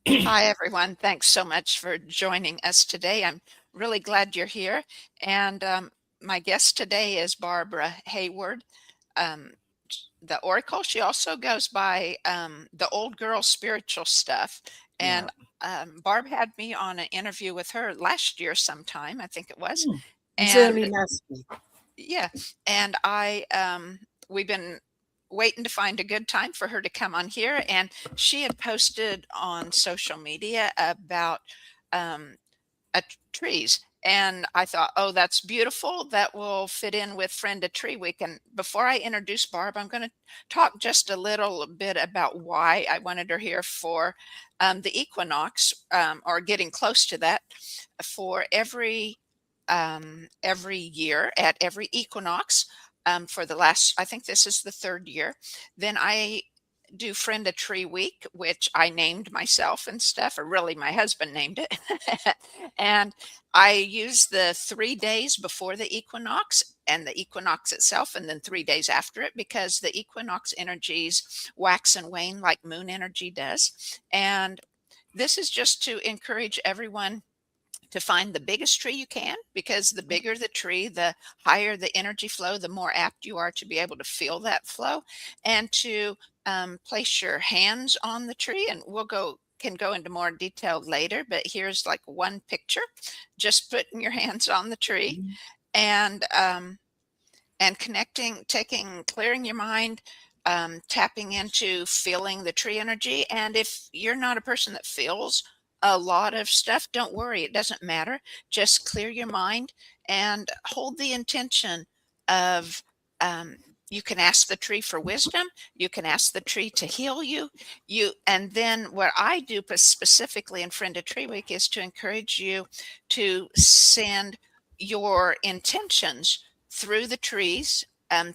Hi, everyone. Thanks so much for joining us today. I'm really glad you're here. And my guest today is Barbara Hayward, um, the Oracle. She also goes by the Old Girl Spiritual Stuff. Yeah. And Barb had me on an interview with her last year sometime, I think it was. Hmm. It was And early last week. yeah, and we've been waiting to find a good time for her to come on here, and she had posted on social media about um, trees. And I thought, oh, that's beautiful. That will fit in with Friend a Tree Week. And before I introduce Barb, I'm going to talk just a little bit about why I wanted her here for the equinox, or getting close to that. For every year at every equinox, for the last, I think this is the third year, then I do Friend a Tree Week, which I named myself and stuff, or really my husband named it. And I use the 3 days before the equinox and the equinox itself, and then 3 days after it, because the equinox energies wax and wane like moon energy does. And this is just to encourage everyone to find the biggest tree you can, because the bigger the tree, the higher the energy flow, the more apt you are to be able to feel that flow, and to place your hands on the tree. And can go into more detail later, but here's like one picture, just putting your hands on the tree Mhm. and connecting, taking, clearing your mind, tapping into feeling the tree energy. And if you're not a person that feels a lot of stuff, don't worry, it doesn't matter. Just clear your mind and hold the intention of, um, you can ask the tree for wisdom. You can ask the tree to heal you. And then what I do specifically in Friend a Tree Week is to encourage you to send your intentions through the trees,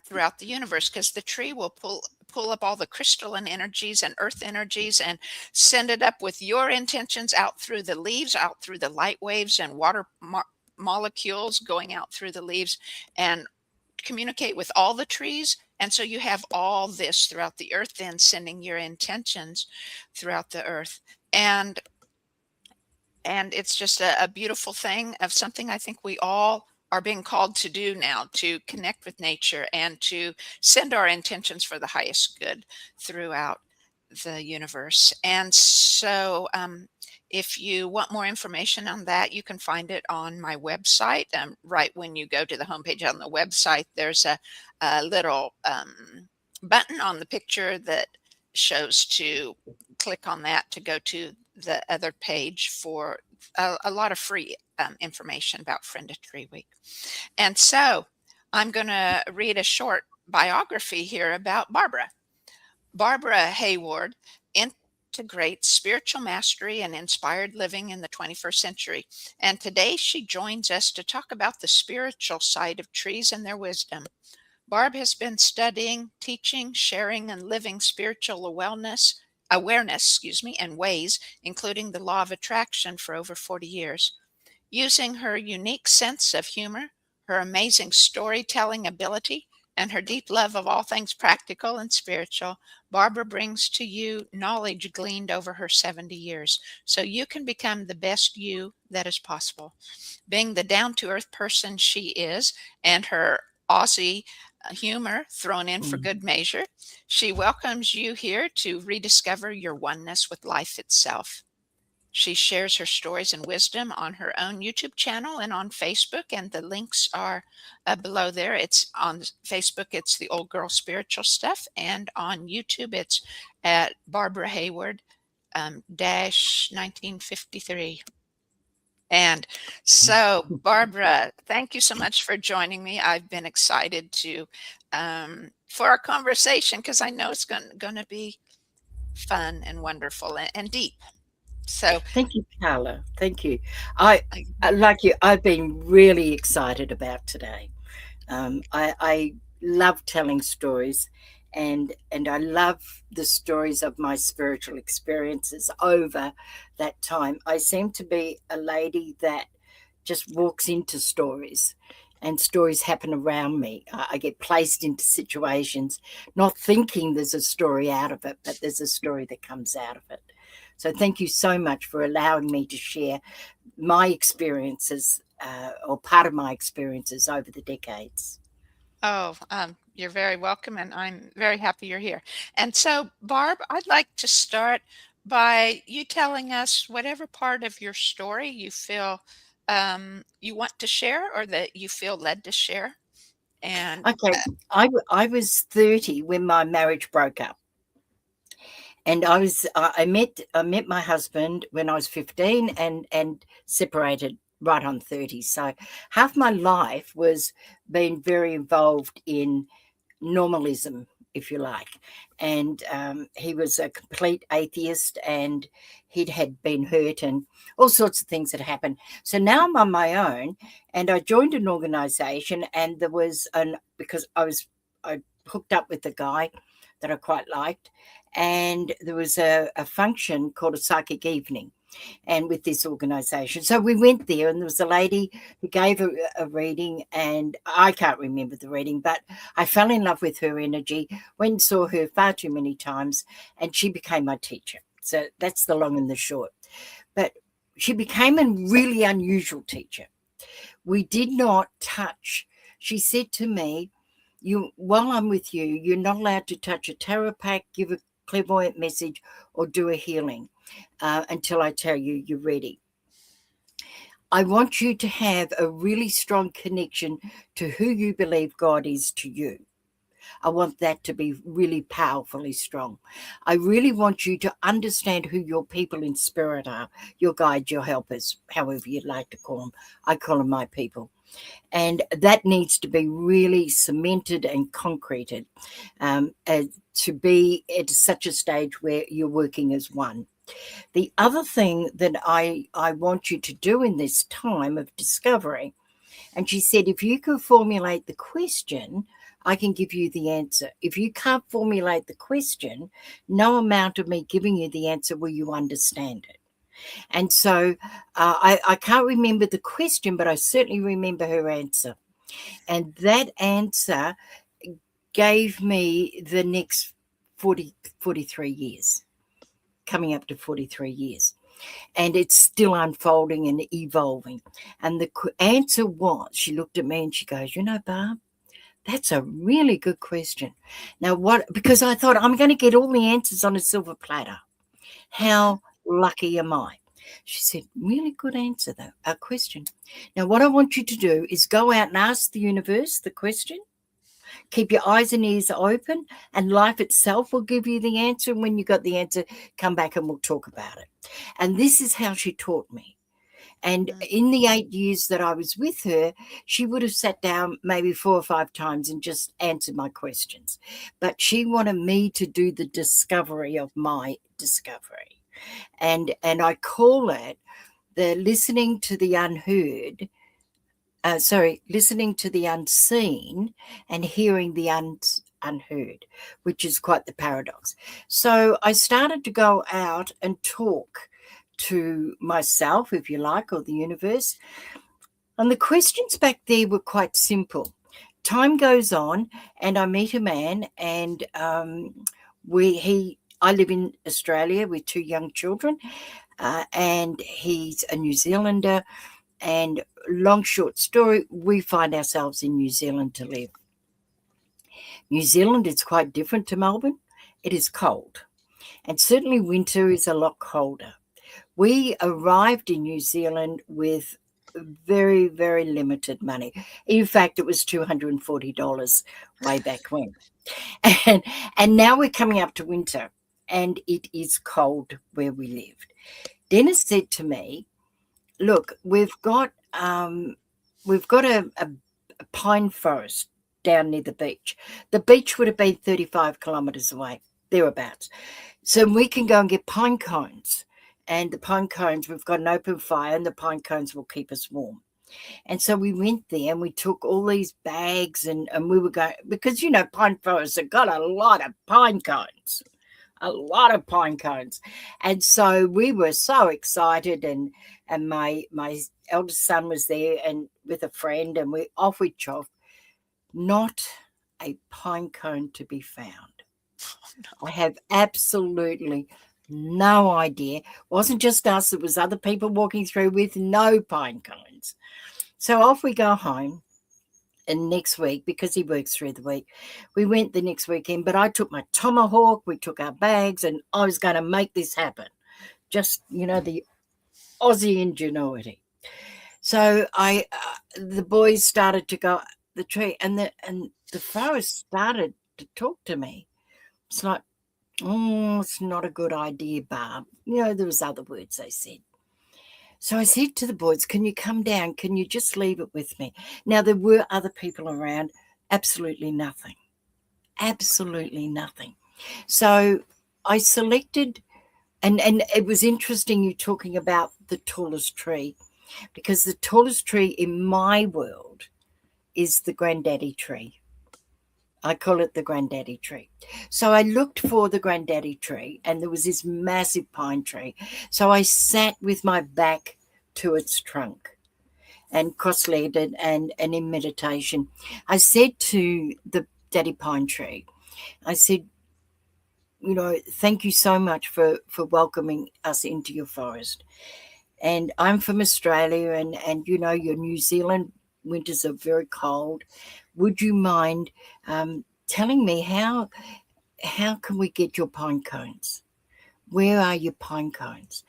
throughout the universe, because the tree will pull up all the crystalline energies and earth energies and send it up with your intentions out through the leaves, out through the light waves and water molecules going out through the leaves, and communicate with all the trees. And so you have all this throughout the earth, then sending your intentions throughout the earth. And it's just a beautiful thing, of something I think we all are being called to do now, to connect with nature and to send our intentions for the highest good throughout the universe. And so, if you want more information on that, you can find it on my website. Right when you go to the homepage on the website, there's a little button on the picture that shows to click on that to go to the other page for a lot of free information about Friend a Tree Week. And so I'm going to read a short biography here about Barbara. Barbara Hayward integrates spiritual mastery and inspired living in the 21st century. And today she joins us to talk about the spiritual side of trees and their wisdom. Barb has been studying, teaching, sharing, and living spiritual awareness, and ways, including the law of attraction, for over 40 years. Using her unique sense of humor, her amazing storytelling ability, and her deep love of all things practical and spiritual, Barbara brings to you knowledge gleaned over her 70 years, so you can become the best you that is possible. Being the down to earth person she is, and her Aussie humor thrown in for good Mhm. measure, she welcomes you here to rediscover your oneness with life itself. She shares her stories and wisdom on her own YouTube channel and on Facebook, and the links are below there. It's on Facebook, it's the Old Girl Spiritual Stuff, and on YouTube, it's at Barbara Hayward dash 1953. And so, Barbara, thank you so much for joining me. I've been excited to for our conversation, because I know it's going to be fun and wonderful and deep. So, Thank you, Carla. Thank you. I, Like you, I've been really excited about today. I love telling stories, and I love the stories of my spiritual experiences over that time. I seem to be a lady that just walks into stories. and stories happen around me. I get placed into situations, not thinking there's a story out of it, but there's a story that comes out of it. So thank you so much for allowing me to share my experiences, or part of my experiences over the decades. Oh, you're very welcome, and I'm very happy you're here. And so, Barb, I'd like to start by you telling us whatever part of your story you feel you want to share or that you feel led to share. And Okay, I was 30 when my marriage broke up. And I met my husband when I was 15, and separated right on 30. So half my life was being very involved in normalism, if you like. And he was a complete atheist, and he'd had been hurt, and all sorts of things had happened. So now I'm on my own, and I joined an organization, and there was because I hooked up with a guy that I quite liked, and there was a function called a psychic evening, and with this organization. So we went there, and there was a lady who gave a reading, and I can't remember the reading, but I fell in love with her energy, went and saw her far too many times, and she became my teacher. So that's the long and the short. But she became a really unusual teacher. We did not touch. She said to me, while I'm with you, you're not allowed to touch a tarot pack, give a clairvoyant message, or do a healing until I tell you you're ready. I want you to have a really strong connection to who you believe God is to you. I want that to be really powerfully strong. I really want you to understand who your people in spirit are, your guides, your helpers, however you'd like to call them. I call them my people. And that needs to be really cemented and concreted, to be at such a stage where you're working as one. The other thing that I want you to do in this time of discovery, and she said, if you can formulate the question, I can give you the answer. If you can't formulate the question, no amount of me giving you the answer will you understand it. And so I can't remember the question, but I certainly remember her answer. And that answer gave me the next 43 years, coming up to 43 years. And it's still unfolding and evolving. And the answer was, she looked at me and she goes, Barb, that's a really good question. Now, because I thought I'm going to get all the answers on a silver platter. How lucky am I? She said, really good answer, though, a question. Now, what I want you to do is go out and ask the universe the question. Keep your eyes and ears open, and life itself will give you the answer. And when you got the answer, come back and we'll talk about it. And this is how she taught me. And in the 8 years that I was with her, she would have sat down maybe 4 or 5 times and just answered my questions. But she wanted me to do the discovery of my discovery. And I call it the listening to the unheard, listening to the unseen and hearing the unheard, which is quite the paradox. So I started to go out and talk to myself, if you like, or the universe. And the questions back there were quite simple. Time goes on, and I meet a man, and I live in Australia with 2 young children, and he's a New Zealander. And long, short story, we find ourselves in New Zealand to live. New Zealand is quite different to Melbourne. It is cold, and certainly winter is a lot colder. We arrived in New Zealand with very, very limited money. In fact, it was $240 way back when. And now we're coming up to winter, and it is cold where we lived. Dennis said to me, look, we've got a pine forest down near the beach. The beach would have been 35 kilometres away, thereabouts. So we can go and get pine cones. And the pine cones, we've got an open fire, and the pine cones will keep us warm. And so we went there, and we took all these bags, and we were going, because, pine forests have got a lot of pine cones. A lot of pine cones. And so we were so excited, and my eldest son was there, and with a friend, and we chop. Not a pine cone to be found. I have absolutely no idea. It wasn't just us, it was other people walking through with no pine cones. So off we go home. And next week, because he works through the week, we went the next weekend. But I took my tomahawk, we took our bags, and I was going to make this happen. Just, the Aussie ingenuity. So the boys started to go the tree, and the forest started to talk to me. It's like, it's not a good idea, Barb. There was other words they said. So I said to the boys, can you come down? Can you just leave it with me? Now, there were other people around. Absolutely nothing. Absolutely nothing. So I selected, and it was interesting you talking about the tallest tree, because the tallest tree in my world is the granddaddy tree. I call it the granddaddy tree. So I looked for the granddaddy tree, and there was this massive pine tree. So I sat with my back to its trunk and cross-legged and in meditation. I said to the daddy pine tree, I said, thank you so much for welcoming us into your forest. And I'm from Australia, and your New Zealand winters are very cold. Would you mind telling me how can we get your pine cones? Where are your pine cones?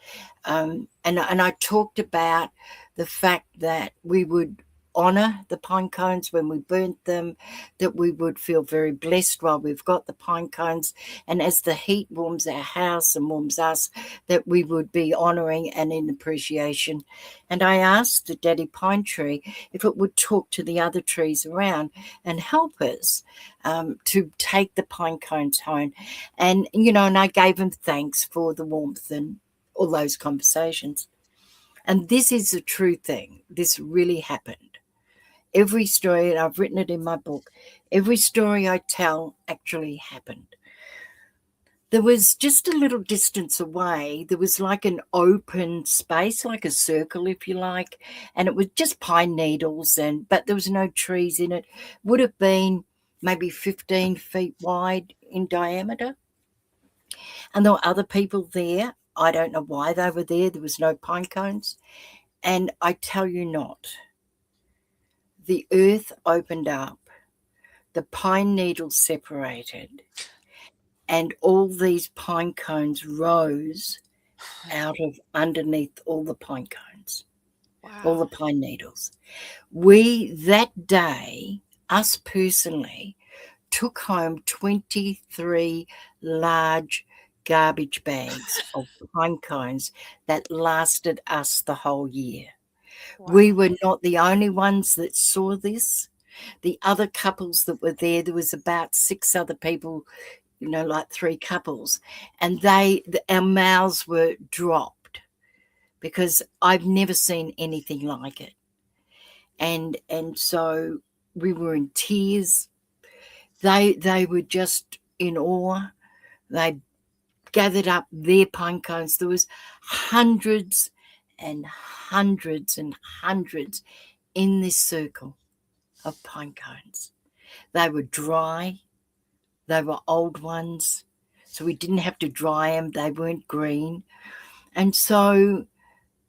And I talked about the fact that we would honour the pine cones when we burnt them, that we would feel very blessed while we've got the pine cones, and as the heat warms our house and warms us, that we would be honouring and in appreciation. And I asked the daddy pine tree if it would talk to the other trees around and help us to take the pine cones home. And I gave them thanks for the warmth and all those conversations. And this is a true thing. This really happened. Every story, and I've written it in my book, every story I tell actually happened. There was just a little distance away, there was like an open space, like a circle, if you like, and it was just pine needles, but there was no trees in it. Would have been maybe 15 feet wide in diameter. And there were other people there. I don't know why they were there. There was no pine cones. And I tell you not, the earth opened up, the pine needles separated, and all these pine cones rose out of underneath all the pine cones, all the pine needles. We, that day, us personally, took home 23 large garbage bags of pine cones that lasted us the whole year. Wow. We were not the only ones that saw this. The other couples that were there was about 6 other people, like 3 couples, and our mouths were dropped because I've never seen anything like it. And so we were in tears. They were just in awe. They gathered up their pine cones. There was hundreds and hundreds and hundreds in this circle of pine cones. They were dry. They were old ones, so we didn't have to dry them. They weren't green. And so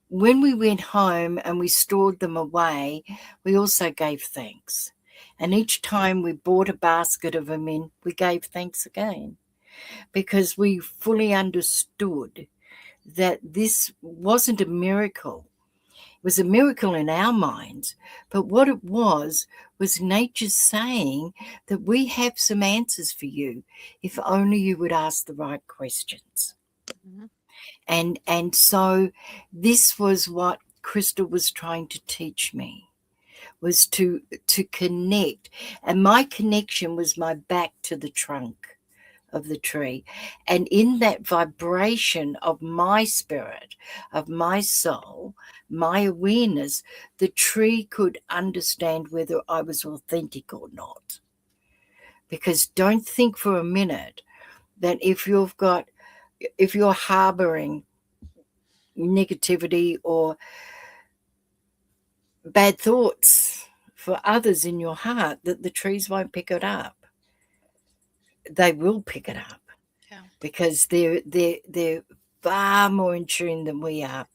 when we went home and we stored them away, we also gave thanks. And each time we bought a basket of them in, we gave thanks again, because we fully understood that this wasn't a miracle. It was a miracle in our minds, but what it was nature saying that we have some answers for you if only you would ask the right questions. Mm-hmm. And so this was what Crystal was trying to teach me, was to connect. And my connection was my back to the trunk of the tree. And in that vibration of my spirit, of my soul, my awareness, the tree could understand whether I was authentic or not. Because don't think for a minute that if you're harboring negativity or bad thoughts for others in your heart, that the trees won't pick it up. They will pick it up Yeah. because they're far more in tune than we are.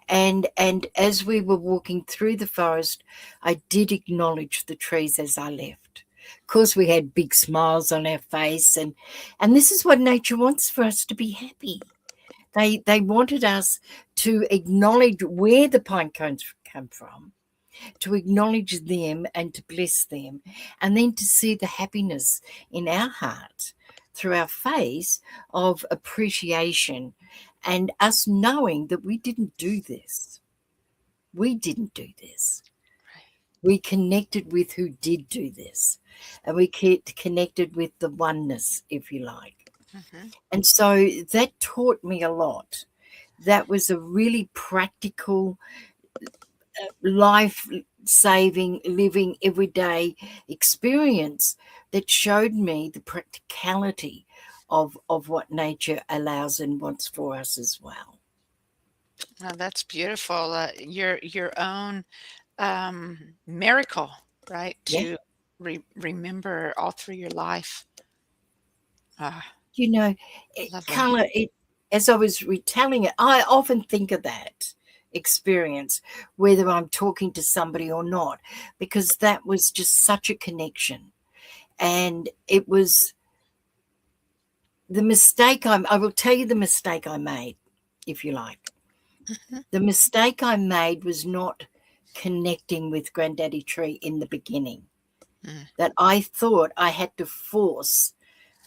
And as we were walking through the forest, I did acknowledge the trees as I left. Of course, we had big smiles on our face, and this is what nature wants, for us to be happy. They wanted us to acknowledge where the pine cones come from, to acknowledge them and to bless them, and then to see the happiness in our heart through our face of appreciation, and us knowing that we didn't do this. We didn't do this. We connected with who did do this, and we connected with the oneness, if you like. Mm-hmm. And so that taught me a lot. That was a really practical, life saving, living everyday experience that showed me the practicality of what nature allows and wants for us as well. Oh, that's beautiful. Your own miracle, right? Yeah. To remember all through your life. Ah, You know, lovely. Carla, as I was retelling it, I often think of that experience, whether I'm talking to somebody or not, because that was just such a connection. And it was the mistake I will tell you the mistake I made, if you like. Mhm. The mistake I made was not connecting with Granddaddy Tree in the beginning. Mm. That I thought I had to force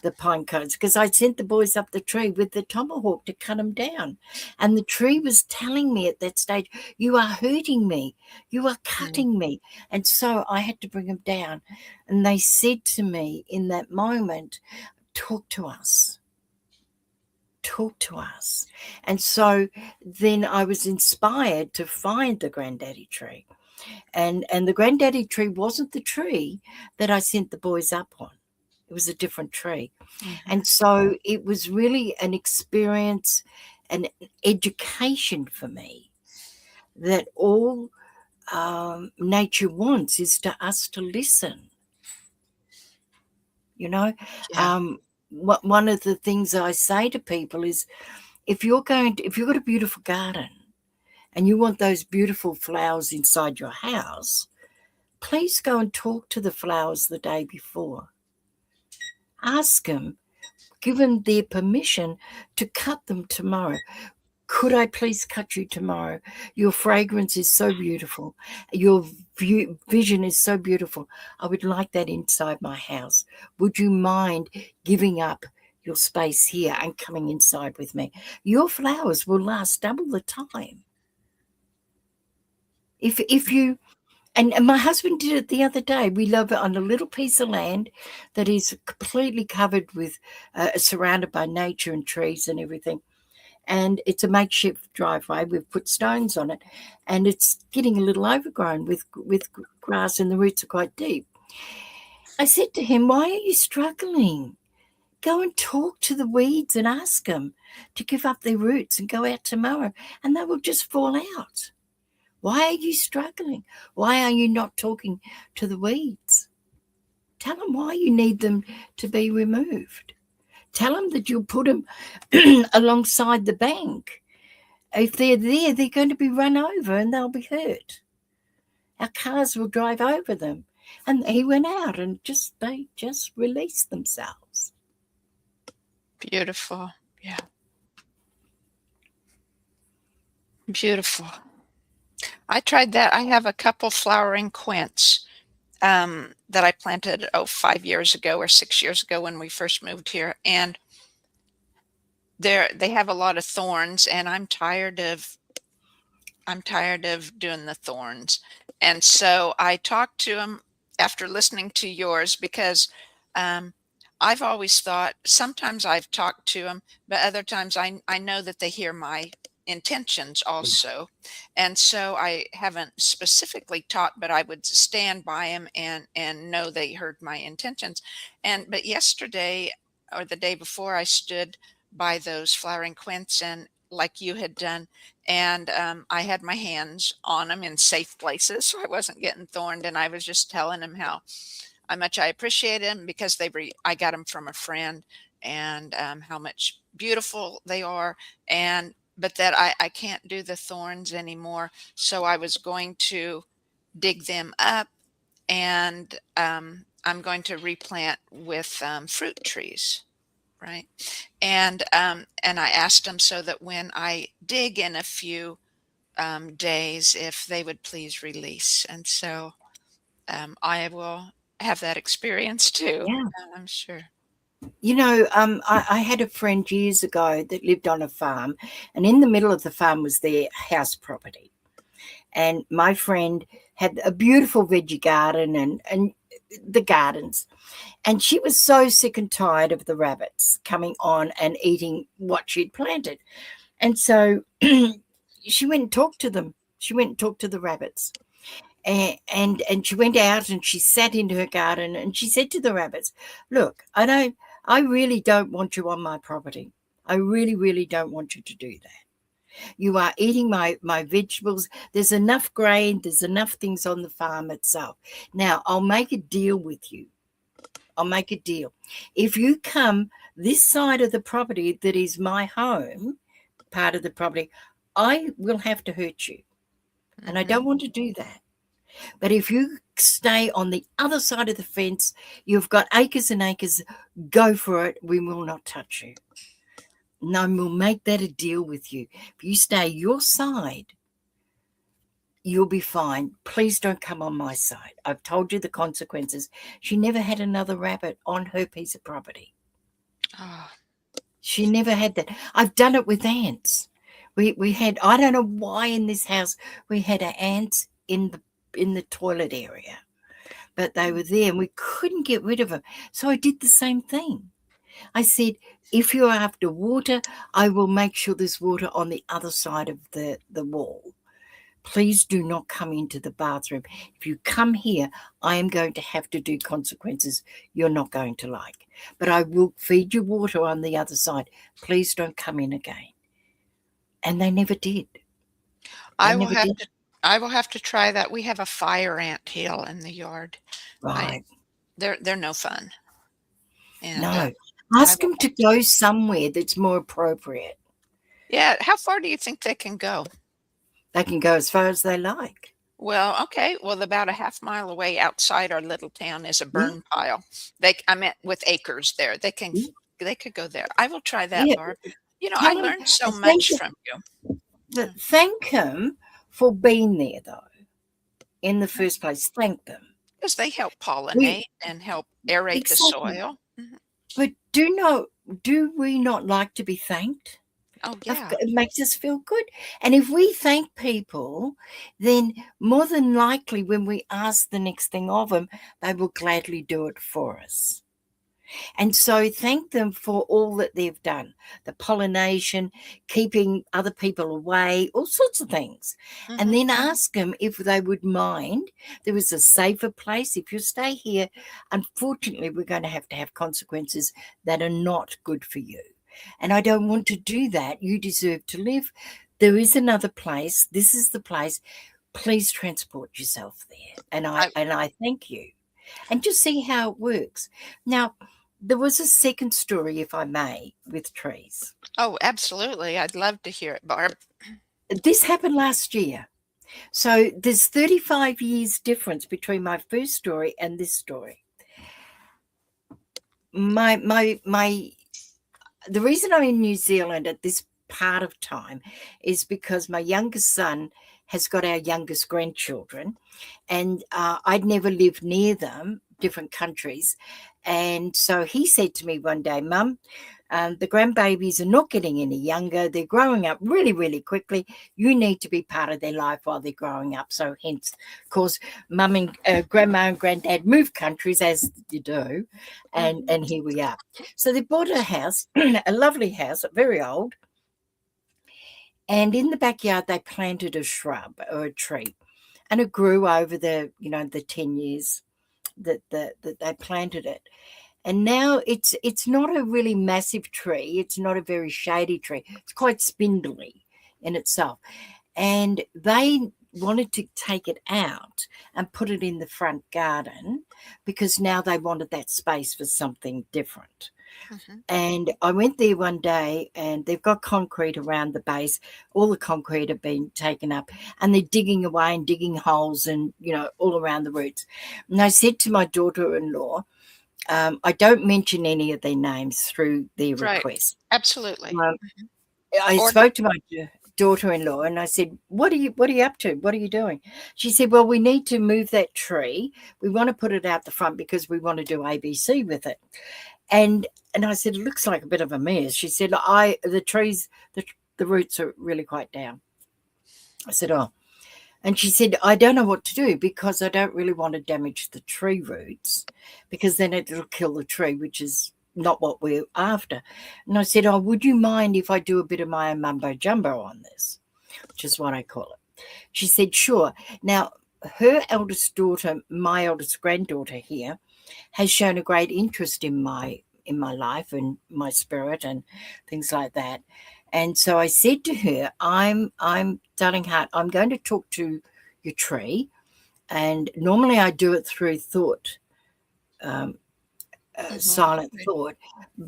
the pine cones, because I sent the boys up the tree with the tomahawk to cut them down. And the tree was telling me at that stage, "You are hurting me. You are Mm. cutting me." And so I had to bring them down. And they said to me in that moment, "Talk to us. Talk to us." And so then I was inspired to find the Granddaddy Tree. And the Granddaddy Tree wasn't the tree that I sent the boys up on. It was a different tree. Mhm. And so it was really an experience, an education for me, that all nature wants is to us to listen. You know, Yeah. um, one of the things I say to people is, if you've got a beautiful garden and you want those beautiful flowers inside your house, please go and talk to the flowers the day before. Ask them, give them their permission to cut them tomorrow. Could I please cut you tomorrow? Your fragrance is so beautiful. Your vision is so beautiful. I would like that inside my house. Would you mind giving up your space here and coming inside with me? Your flowers will last double the time. If you and my husband did it the other day. We live on a little piece of land that is completely covered with, surrounded by nature and trees and everything. And it's a makeshift driveway. We've put stones on it, and it's getting a little overgrown with grass, and the roots are quite deep. I said to him, "Why are you struggling? Go and talk to the weeds and ask them to give up their roots and go out tomorrow, and they will just fall out. Why are you struggling? Why are you not talking to the weeds? Tell them why you need them to be removed. Tell them that you'll put them alongside the bank. If they're there, they're going to be run over and they'll be hurt. Our cars will drive over them." And he went out and they just released themselves. Beautiful. Yeah. Beautiful. I tried that. I have a couple flowering quince that I planted 5 years ago or 6 years ago when we first moved here, and they have a lot of thorns, and I'm tired of doing the thorns. And so I talked to him after listening to yours because um, I've always thought sometimes I've talked to him, but other times I know that they hear my intentions also. And so I haven't specifically taught, but I would stand by him and know they heard my intentions. But yesterday or the day before, I stood by those flowering quince, like you had done, and I had my hands on them in safe places, so I wasn't getting thorned. And I was just telling him how much I appreciate them because I got them from a friend, and how much beautiful they are, and but that I can't do the thorns anymore. So I was going to dig them up, and I'm going to replant with fruit trees, right? And I asked them so that when I dig in a few days, if they would please release. And so I will have that experience too, Yeah. I'm sure. I had a friend years ago that lived on a farm, and in the middle of the farm was their house property. And my friend had a beautiful veggie garden and the gardens. And she was so sick and tired of the rabbits coming on and eating what she'd planted. And so she went and talked to them. She went and talked to the rabbits. And she went out and she sat into her garden and she said to the rabbits, "Look, I really don't want you on my property. I really, really don't want you to do that. You are eating my vegetables. There's enough grain, there's enough things on the farm itself. Now I'll make a deal with you. I'll make a deal. If you come this side of the property that is my home, part of the property, I will have to hurt you. And I don't want to do that. But if you stay on the other side of the fence, you've got acres and acres, go for it. We will not touch you. No, we'll make that a deal with you. If you stay your side, you'll be fine. Please don't come on my side. I've told you the consequences." She never had another rabbit on her piece of property. Oh, She never had that. I've done it with ants. We had, I don't know why in this house we had ants in the toilet area, but they were there and we couldn't get rid of them. So I did the same thing. I said, if you're after water, I will make sure there's water on the other side of the wall. Please do not come into the bathroom. If you come here, I am going to have to do consequences you're not going to like. But I will feed you water on the other side. Please don't come in again. And they never did. They I will never have did. to I will have to try that. We have a fire ant hill in the yard. I Right. they're no fun. And No. I Ask will them to go somewhere that's more appropriate. Yeah, how far do you think they can go? They can go as far as they like. Well, okay. Well, about a half mile away outside our little town is a Yeah. burn pile. I meant with acres there. They could go there. I will try that, Yeah. Barb. I Tell them, learned so thank much you. from you. But thank them for being there, though, in the first place. Thank them. Because they help We pollinate and help aerate the exactly. soil. Mhm. But do we not like to be thanked? Oh, yeah. It makes us feel good. And if we thank people, then more than likely when we ask the next thing of them, they will gladly do it for us. And so thank them for all that they've done, the pollination, keeping other people away, all sorts of things. And Mhm. then ask them if they would mind. There is a safer place. If you stay here, unfortunately, we're going to have consequences that are not good for you. And I don't want to do that. You deserve to live. There is another place. This is the place. Please transport yourself there. And I I thank you. And just see how it works. Now, there was a second story, if I may, with trees. Oh, absolutely. I'd love to hear it, Barb. This happened last year. So there's 35 years difference between my first story and this story. The reason I'm in New Zealand at this part of time is because my youngest son has got our youngest grandchildren, and I'd never lived near them, different countries. And so he said to me one day, "Mum, the grandbabies are not getting any younger. They're growing up really, really quickly. You need to be part of their life while they're growing up." So hence, of course, Mum and Grandma and Granddad moved countries, as you do, and here we are. So they bought a house, a lovely house, very old, and in the backyard they planted a shrub or a tree, and it grew over the 10 years that they planted it. And now it's not a really massive tree. It's not a very shady tree. It's quite spindly in itself. And they wanted to take it out and put it in the front garden because now they wanted that space for something different. Mhm. And I went there one day and they've got concrete around the base. All the concrete had been taken up and they're digging away and digging holes and, all around the roots. And I said to my daughter-in-law, I don't mention any of their names through their Right. request. Absolutely. Um, Mhm. I Or spoke to my daughter-in-law and I said, what are you up to? What are you doing? She said, well, we need to move that tree. We want to put it out the front because we want to do ABC with it. And I said, it looks like a bit of a mess. She said, the trees, the roots are really quite down. I said, oh. And she said, I don't know what to do because I don't really want to damage the tree roots because then it'll kill the tree, which is not what we're after. And I said, oh, would you mind if I do a bit of my mumbo jumbo on this, which is what I call it? She said, sure. Now, her eldest daughter, my eldest granddaughter here, has shown a great interest in my life and my spirit and things like that. And so I said to her, I'm darling heart, I'm going to talk to your tree. And normally I do it through thought, um, Mhm. silent Right. thought.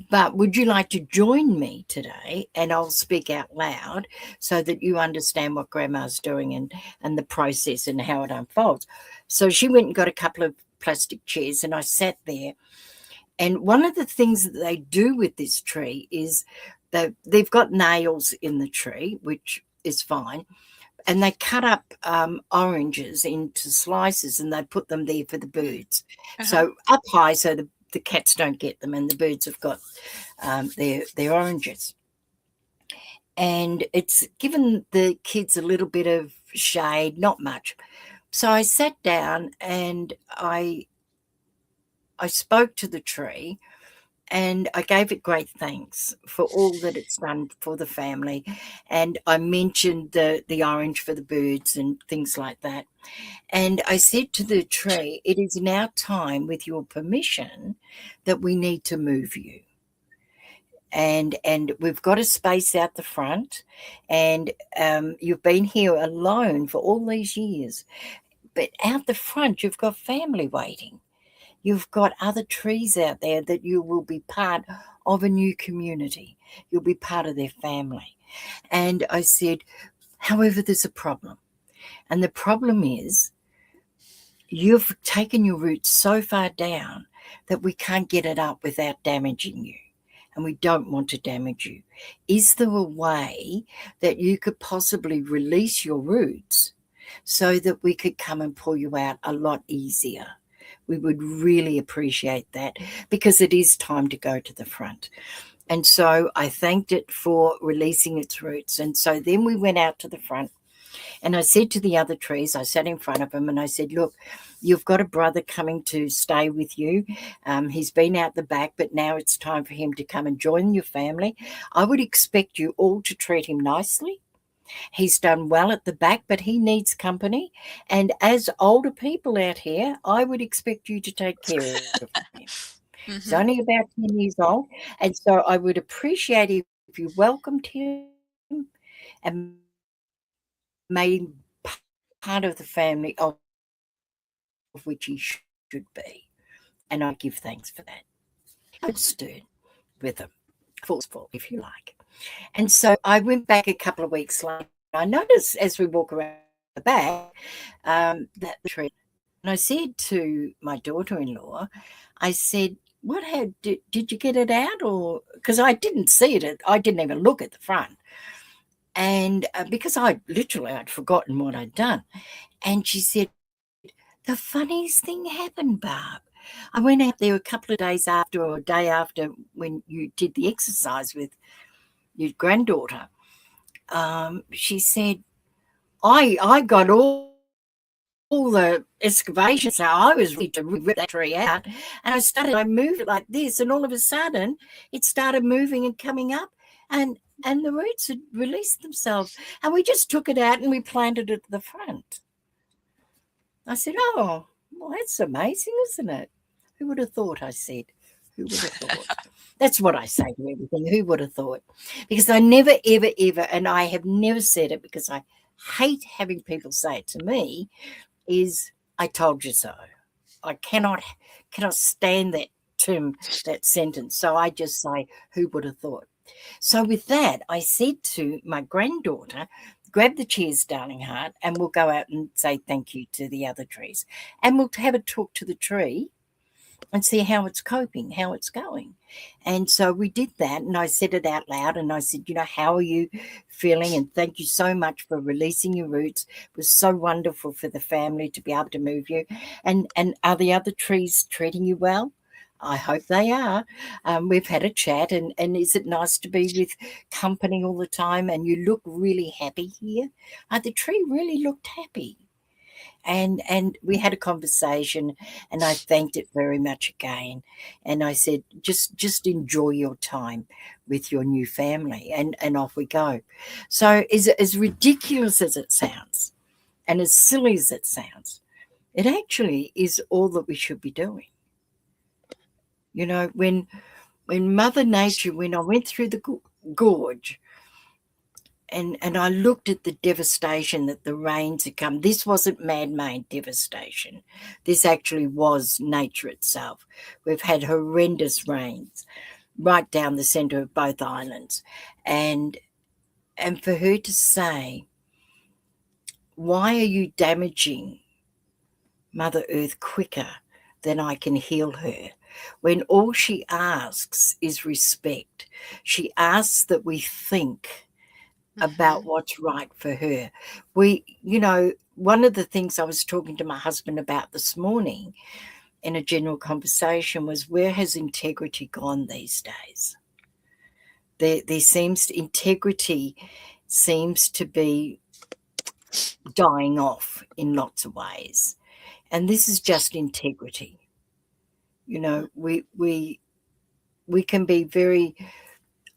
But would you like to join me today? And I'll speak out loud so that you understand what Grandma's doing and the process and how it unfolds. So she went and got a couple of plastic chairs and I sat there. And one of the things that they do with this tree is that they've got nails in the tree, which is fine, and they cut up oranges into slices and they put them there for the birds. Uh-huh. So up high so the cats don't get them and the birds have got their oranges. And it's given the kids a little bit of shade, not much. So I sat down and I spoke to the tree and I gave it great thanks for all that it's done for the family. And I mentioned the orange for the birds and things like that. And I said to the tree, it is now time, with your permission, that we need to move you. And we've got a space out the front, and you've been here alone for all these years. But out the front, you've got family waiting. You've got other trees out there that you will be part of a new community. You'll be part of their family. And I said, however, there's a problem. And the problem is you've taken your roots so far down that we can't get it up without damaging you. And we don't want to damage you. Is there a way that you could possibly release your roots so that we could come and pull you out a lot easier? We would really appreciate that because it is time to go to the front. And so I thanked it for releasing its roots. And so then we went out to the front and I said to the other trees, I sat in front of them and I said, look, you've got a brother coming to stay with you. He's been out the back, but now it's time for him to come and join your family. I would expect you all to treat him nicely. He's done well at the back, but he needs company. And as older people out here, I would expect you to take care of him. He's only Mhm. about 10 years old. And so I would appreciate if you welcomed him and made him part of the family of which he should be. And I would give thanks for that. And I said, I was stirred with them, forceful, if you like. And so I went back a couple of weeks later. I noticed as we walk around the back that the tree. And I said to my daughter-in-law, I said, "What had did you get it out or?" Because I didn't see it. I didn't even look at the front, and because I'd forgotten what I'd done. And she said, "The funniest thing happened, Barb. I went out there a couple of days after or a day after when you did the exercise with your granddaughter." She said, I got all the excavations, so I was ready to rip that tree out. And I moved it like this, and all of a sudden it started moving and coming up, and and the roots had released themselves. And we just took it out and we planted it at the front. I said, oh, well, that's amazing, isn't it? Who would have thought? I said, Who would have thought? That's what I say to everything. Who would have thought? Because I never, ever, ever, and I have never said it because I hate having people say it to me, is I told you so. I cannot stand that term, that sentence. So I just say, who would have thought? So with that, I said to my granddaughter, grab the chairs, darling heart, and we'll go out and say thank you to the other trees. And we'll have a talk to the tree and see how it's coping, how it's going. And so we did that, and I said it out loud, and I said, how are you feeling? And thank you so much for releasing your roots. It was so wonderful for the family to be able to move you. And are the other trees treating you well? I hope they are. We've had a chat, and is it nice to be with company all the time? And you look really happy here. The tree really looked happy. And we had a conversation, and I thanked it very much again. And I said, just enjoy your time with your new family, and off we go. So as ridiculous as it sounds, and as silly as it sounds, it actually is all that we should be doing. When Mother Nature, when I went through the gorge, and I looked at the devastation that the rains had come. This wasn't man-made devastation. This actually was nature itself. We've had horrendous rains right down the centre of both islands. And for her to say, why are you damaging Mother Earth quicker than I can heal her? When all she asks is respect. She asks that we think about what's right for her. One of the things I was talking to my husband about this morning in a general conversation was, where has integrity gone these days? Integrity seems to be dying off in lots of ways. And this is just integrity. We can be very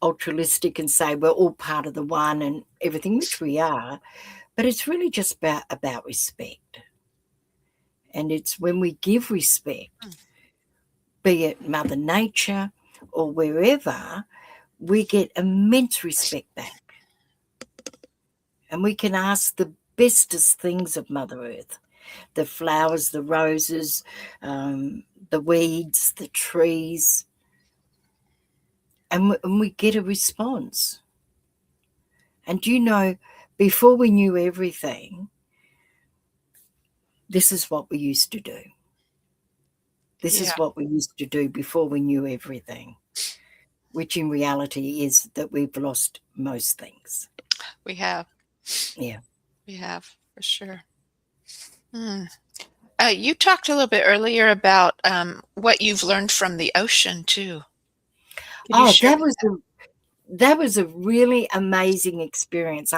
altruistic and say we're all part of the one and everything, which we are, but it's really just about respect. And it's when we give respect, be it Mother Nature or wherever, we get immense respect back. And we can ask the bestest things of Mother Earth, the flowers, the roses, the weeds, the trees, and we get a response. And before we knew everything, this is what we used to do. This is what we used to do before we knew everything, which in reality is that we've lost most things. We have. Yeah. We have, for sure. You talked a little bit earlier about what you've learned from the ocean, too. That was a really amazing experience.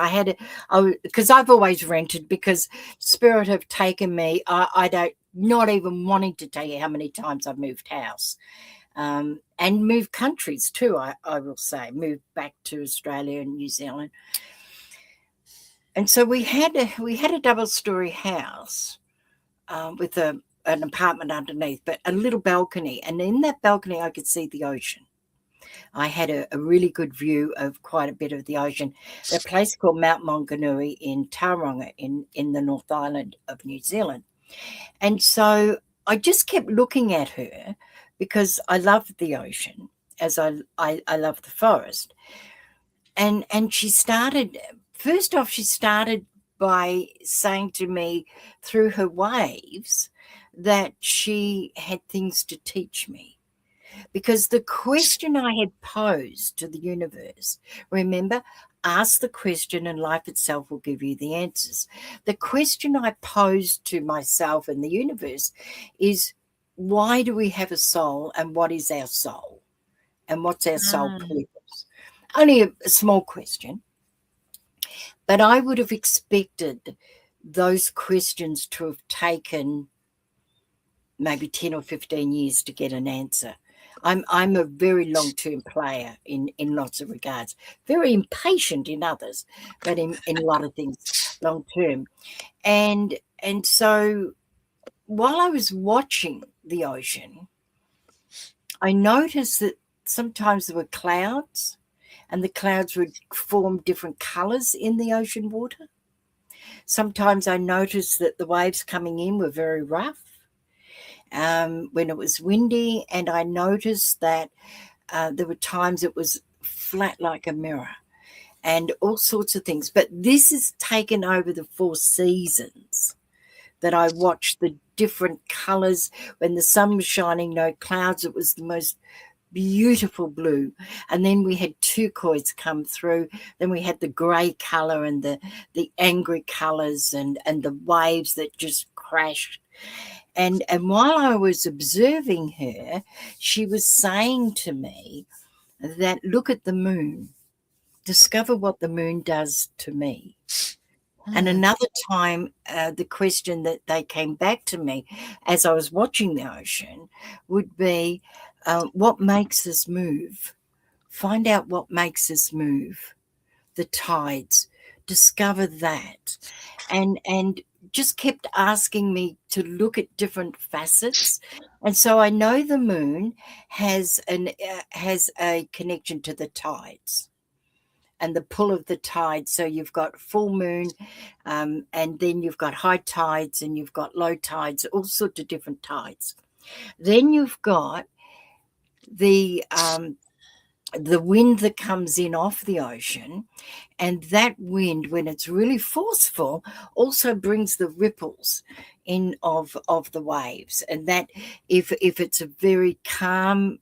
Because I've always rented, because Spirit have taken me. I don't, not even wanting to tell you how many times I've moved house, and moved countries too. I will say, moved back to Australia and New Zealand. And so we had a double-story house with an apartment underneath, but a little balcony, and in that balcony I could see the ocean. I had a really good view of quite a bit of the ocean. A place called Mount Maunganui in Tauranga in the North Island of New Zealand. And so I just kept looking at her because I loved the ocean, as I love the forest. And she started by saying to me through her waves that she had things to teach me. Because the question I had posed to the universe, remember, ask the question and life itself will give you the answers. The question I posed to myself and the universe is, why do we have a soul, and what is our soul? And what's our soul purpose? Only a small question. But I would have expected those questions to have taken maybe 10 or 15 years to get an answer. I'm a very long-term player in lots of regards, very impatient in others, but in a lot of things long-term. And so while I was watching the ocean, I noticed that sometimes there were clouds, and the clouds would form different colours in the ocean water. Sometimes I noticed that the waves coming in were very rough when it was windy, and I noticed that there were times it was flat like a mirror and all sorts of things. But this is taken over the 4 seasons that I watched the different colours. When the sun was shining, no clouds, it was the most beautiful blue. And then we had turquoise come through. Then we had the grey colour and the angry colours and the waves that just crashed. And while I was observing her, she was saying to me that, look at the moon, discover what the moon does to me. And another time, the question that they came back to me as I was watching the ocean would be, what makes us move? Find out what makes us move. The tides. Discover that. And just kept asking me to look at different facets. And so I know the moon has a connection to the tides and the pull of the tide. So you've got full moon, and then you've got high tides, and you've got low tides, all sorts of different tides. Then you've got the wind that comes in off the ocean, and that wind, when it's really forceful, also brings the ripples in of the waves. And that if it's a very calm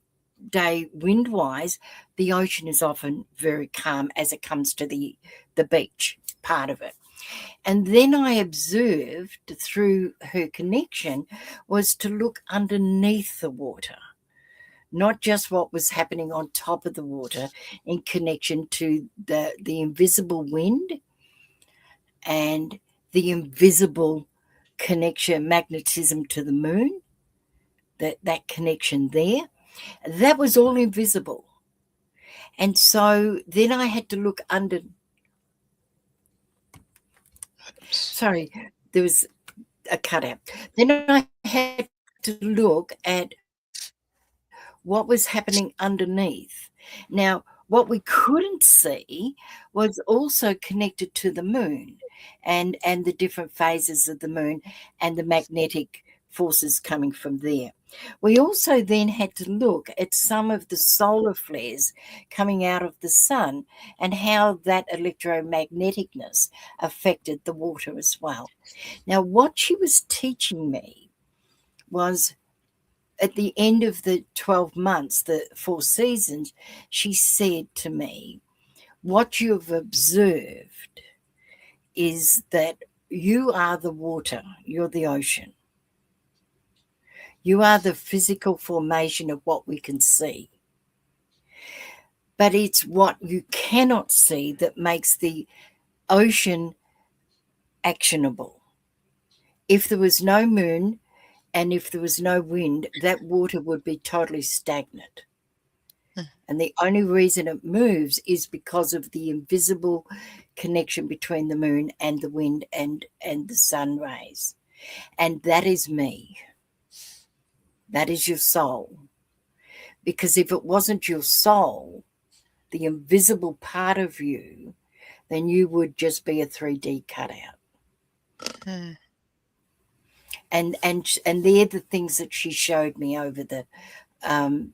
day wind-wise, the ocean is often very calm as it comes to the beach part of it. And then I observed through her connection was to look underneath the water, not just what was happening on top of the water in connection to the invisible wind and the invisible connection, magnetism to the moon, that connection there. That was all invisible. And so then I had to look under. Sorry, there was a cutout. Then I had to look at what was happening underneath. Now, what we couldn't see was also connected to the moon and the different phases of the moon and the magnetic forces coming from there. We also then had to look at some of the solar flares coming out of the sun and how that electromagneticness affected the water as well. Now, what she was teaching me was at the end of the 12 months, the 4 seasons, she said to me, what you've observed is that you are the water, you're the ocean. You are the physical formation of what we can see. But it's what you cannot see that makes the ocean actionable. If there was no moon and if there was no wind, that water would be totally stagnant. And the only reason it moves is because of the invisible connection between the moon and the wind and the sun rays. And that is me. That is your soul. Because if it wasn't your soul, the invisible part of you, then you would just be a 3D cutout. And they're the things that she showed me over the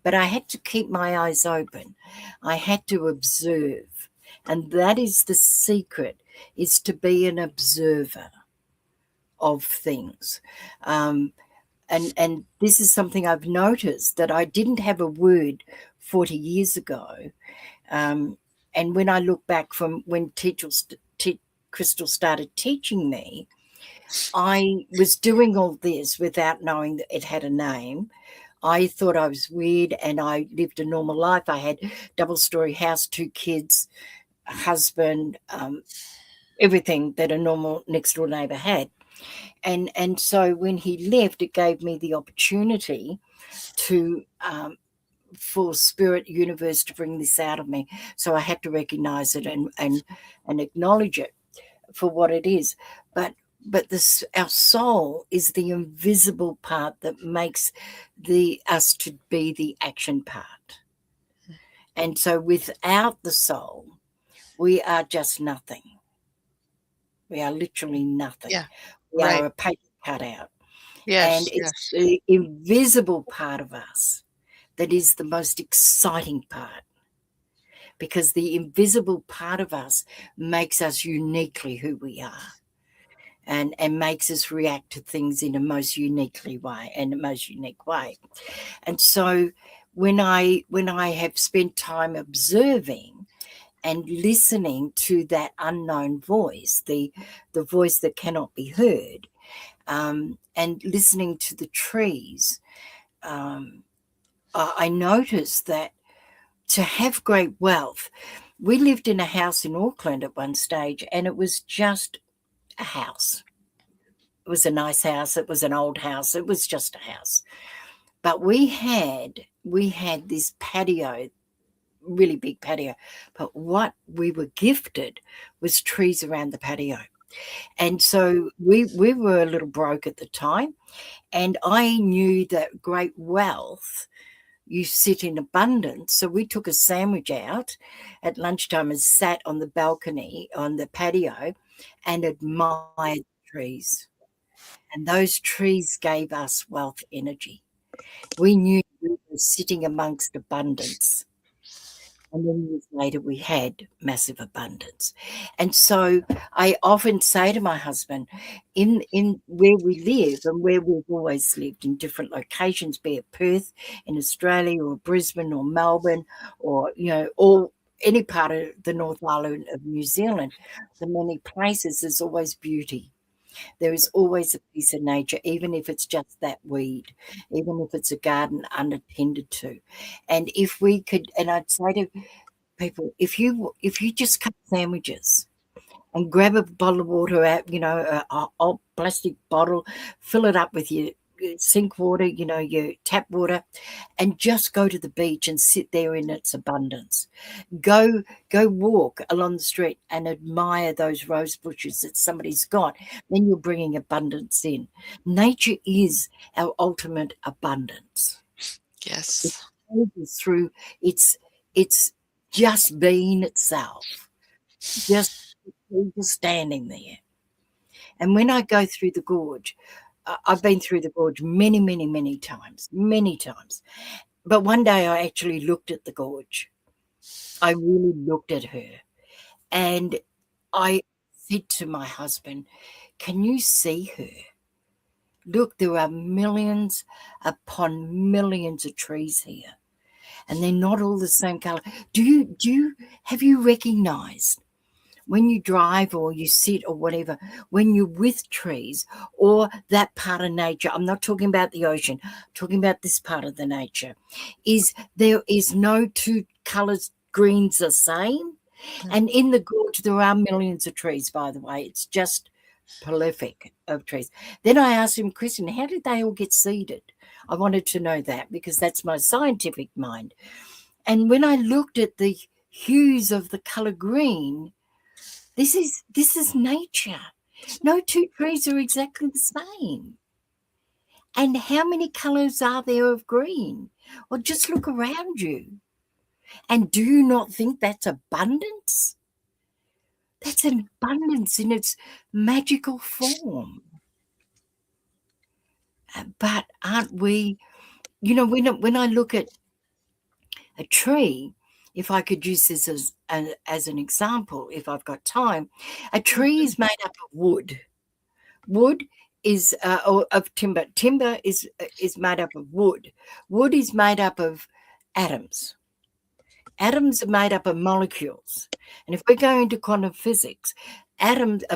but I had to keep my eyes open. I had to observe. And that is the secret, is to be an observer of things. And this is something I've noticed, that I didn't have a word 40 years ago. And when I look back from when Crystal started teaching me, I was doing all this without knowing that it had a name. I thought I was weird, and I lived a normal life. I had double-story house, 2 kids, a husband, everything that a normal next-door neighbour had. And so when he left, it gave me the opportunity to for spirit universe to bring this out of me. So I had to recognize it and acknowledge it for what it is. But but this, our soul is the invisible part that makes us to be the action part. And so without the soul, we are just nothing. We are literally nothing. Yeah. We Right. are a paper cutout. And Yes. it's Yes. the invisible part of us that is the most exciting part, because the invisible part of us makes us uniquely who we are, and makes us react to things in a most uniquely way, in a most unique way. And so when I have spent time observing and listening to that unknown voice, the voice that cannot be heard, and listening to the trees, I noticed that to have great wealth, we lived in a house in Auckland at one stage, and it was just a house. It was a nice house. It was an old house. It was just a house. But we had this patio, really big patio. But what we were gifted was trees around the patio. And so we were a little broke at the time. And I knew that great wealth, you sit in abundance. So we took a sandwich out at lunchtime and sat on the balcony on the patio and admired the trees. And those trees gave us wealth energy. We knew we were sitting amongst abundance. And then years later, we had massive abundance. And so I often say to my husband, in where we live and where we've always lived in different locations, be it Perth in Australia or Brisbane or Melbourne or, or any part of the North Island of New Zealand, the many places, there's always beauty. There is always a piece of nature, even if it's just that weed, even if it's a garden unattended to. And if we could, and I'd say to people, if you just cut sandwiches and grab a bottle of water out, a old plastic bottle, fill it up with your sink water, your tap water, and just go to the beach and sit there in its abundance. Go walk along the street and admire those rose bushes that somebody's got. Then you're bringing abundance in. Nature is our ultimate abundance. It Yes. changes through its just being itself, just standing there. And when I go through the gorge, I've been through the gorge many, many, many times. But one day I actually looked at the gorge. I really looked at her, and I said to my husband, "Can you see her? Look, there are millions upon millions of trees here, and they're not all the same color. Have you recognized when you drive or you sit or whatever, when you're with trees or that part of nature, I'm not talking about the ocean, I'm talking about this part of the nature, is there is no two colors, greens the same? And in the gorge, there are millions of trees, by the way. It's just prolific of trees. Then I asked him, Kristen, how did they all get seeded? I wanted to know that because that's my scientific mind. And when I looked at the hues of the color green, this is nature. No two trees are exactly the same. And how many colors are there of green? Well, just look around you. And do you not think that's abundance? That's an abundance in its magical form. But aren't we, when I look at a tree, if I could use this as an example, if I've got time, a tree is made up of wood. Wood is or of timber. Timber is made up of wood. Wood is made up of atoms. Atoms are made up of molecules. And if we're going to quantum physics,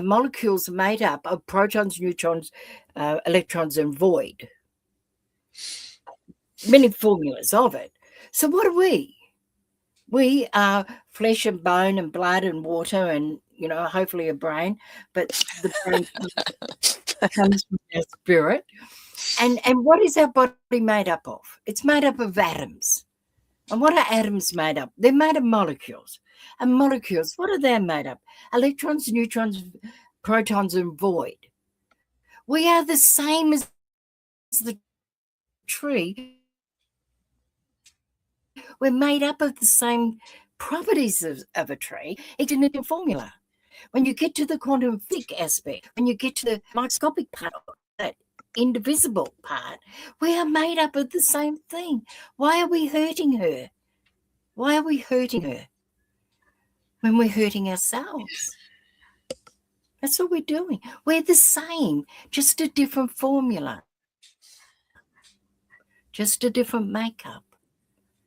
molecules are made up of protons, neutrons, electrons, and void. Many formulas of it. So what are we? We are flesh and bone and blood and water and, hopefully a brain, but the brain comes from our spirit. And what is our body made up of? It's made up of atoms. And what are atoms made up? They're made of molecules. And molecules, what are they made up? Electrons, neutrons, protons, and void. We are the same as the tree. We're made up of the same properties of a tree, it's in a different formula. When you get to the quantum physics aspect, when you get to the microscopic part, that indivisible part, we are made up of the same thing. Why are we hurting her? Why are we hurting her when we're hurting ourselves? That's what we're doing. We're the same, just a different formula, just a different makeup.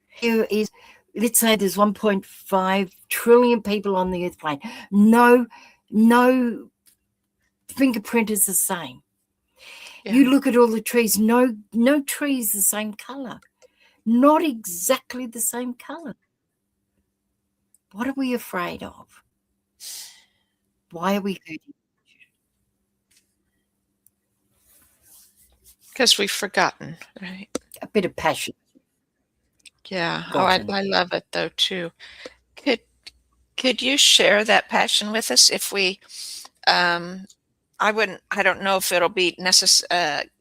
Here is, let's say there's 1.5 trillion people on the earth plane. No fingerprint is the same. Yeah. You look at all the trees, no tree is the same color. Not exactly the same color. What are we afraid of? Why are we hurting? Because we've forgotten, right? A bit of passion. Yeah. Oh, I Forgotten. love it though too. Could could you share that passion with us if we I don't know if it'll be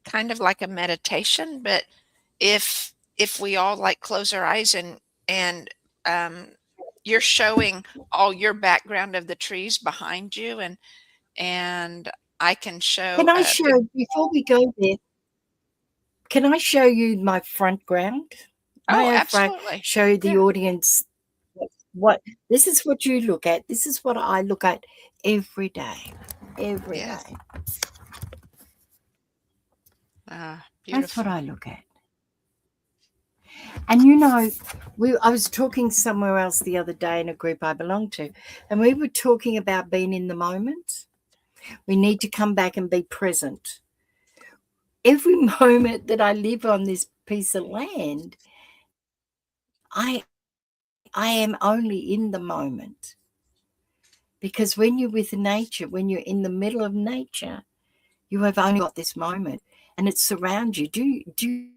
kind of like a meditation, but if we all like close our eyes and um you're showing all your background of the trees behind you and I can show Can I a big. show, before we go there, can I show you my front ground? Oh, May I absolutely. show the Yeah. audience what this is what you look at. This is what I look at every day. Every Yes. day. That's what Beautiful. I look at. And you know, I was talking somewhere else the other day in a group I belong to, and we were talking about being in the moment. We need to come back and be present. Every moment that I live on this piece of land, I I am only in the moment. Because when you're with nature, when you're in the middle of nature, you have only got this moment and it surrounds you. Do you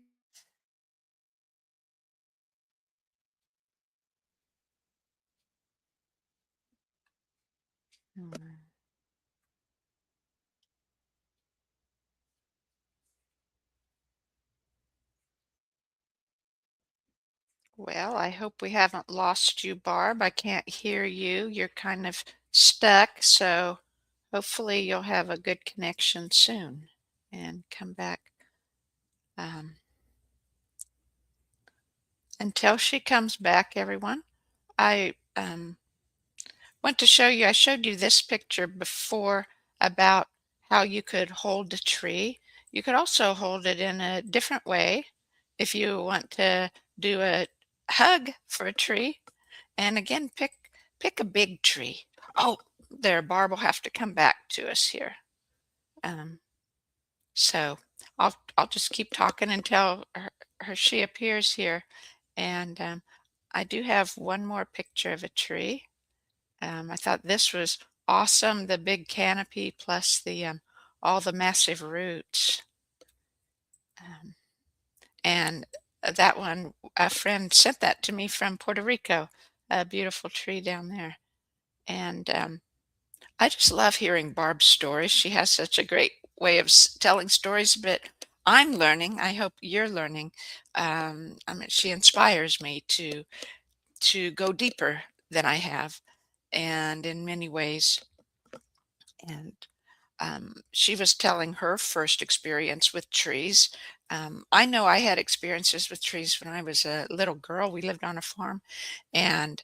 Mm. Well, I hope we haven't lost you, Barb. I can't hear you. You're kind of stuck, so hopefully you'll have a good connection soon and come back. Um, until she comes back, everyone, I want to show you. I showed you this picture before about how you could hold a tree. You could also hold it in a different way if you want to do a hug for a tree. And again, pick a big tree. Oh, there, Barb will have to come back to us here. Um, so I'll just keep talking until she appears here. And I do have one more picture of a tree. I thought this was awesome, the big canopy plus the all the massive roots. Um, and that one, a friend sent that to me from Puerto Rico, a beautiful tree down there. And I just love hearing Barb's stories. She has such a great way of telling stories, but I'm learning. I hope you're learning. I mean, she inspires me to go deeper than I have, and in many ways. And she was telling her first experience with trees. I know I had experiences with trees when I was a little girl. We lived on a farm, and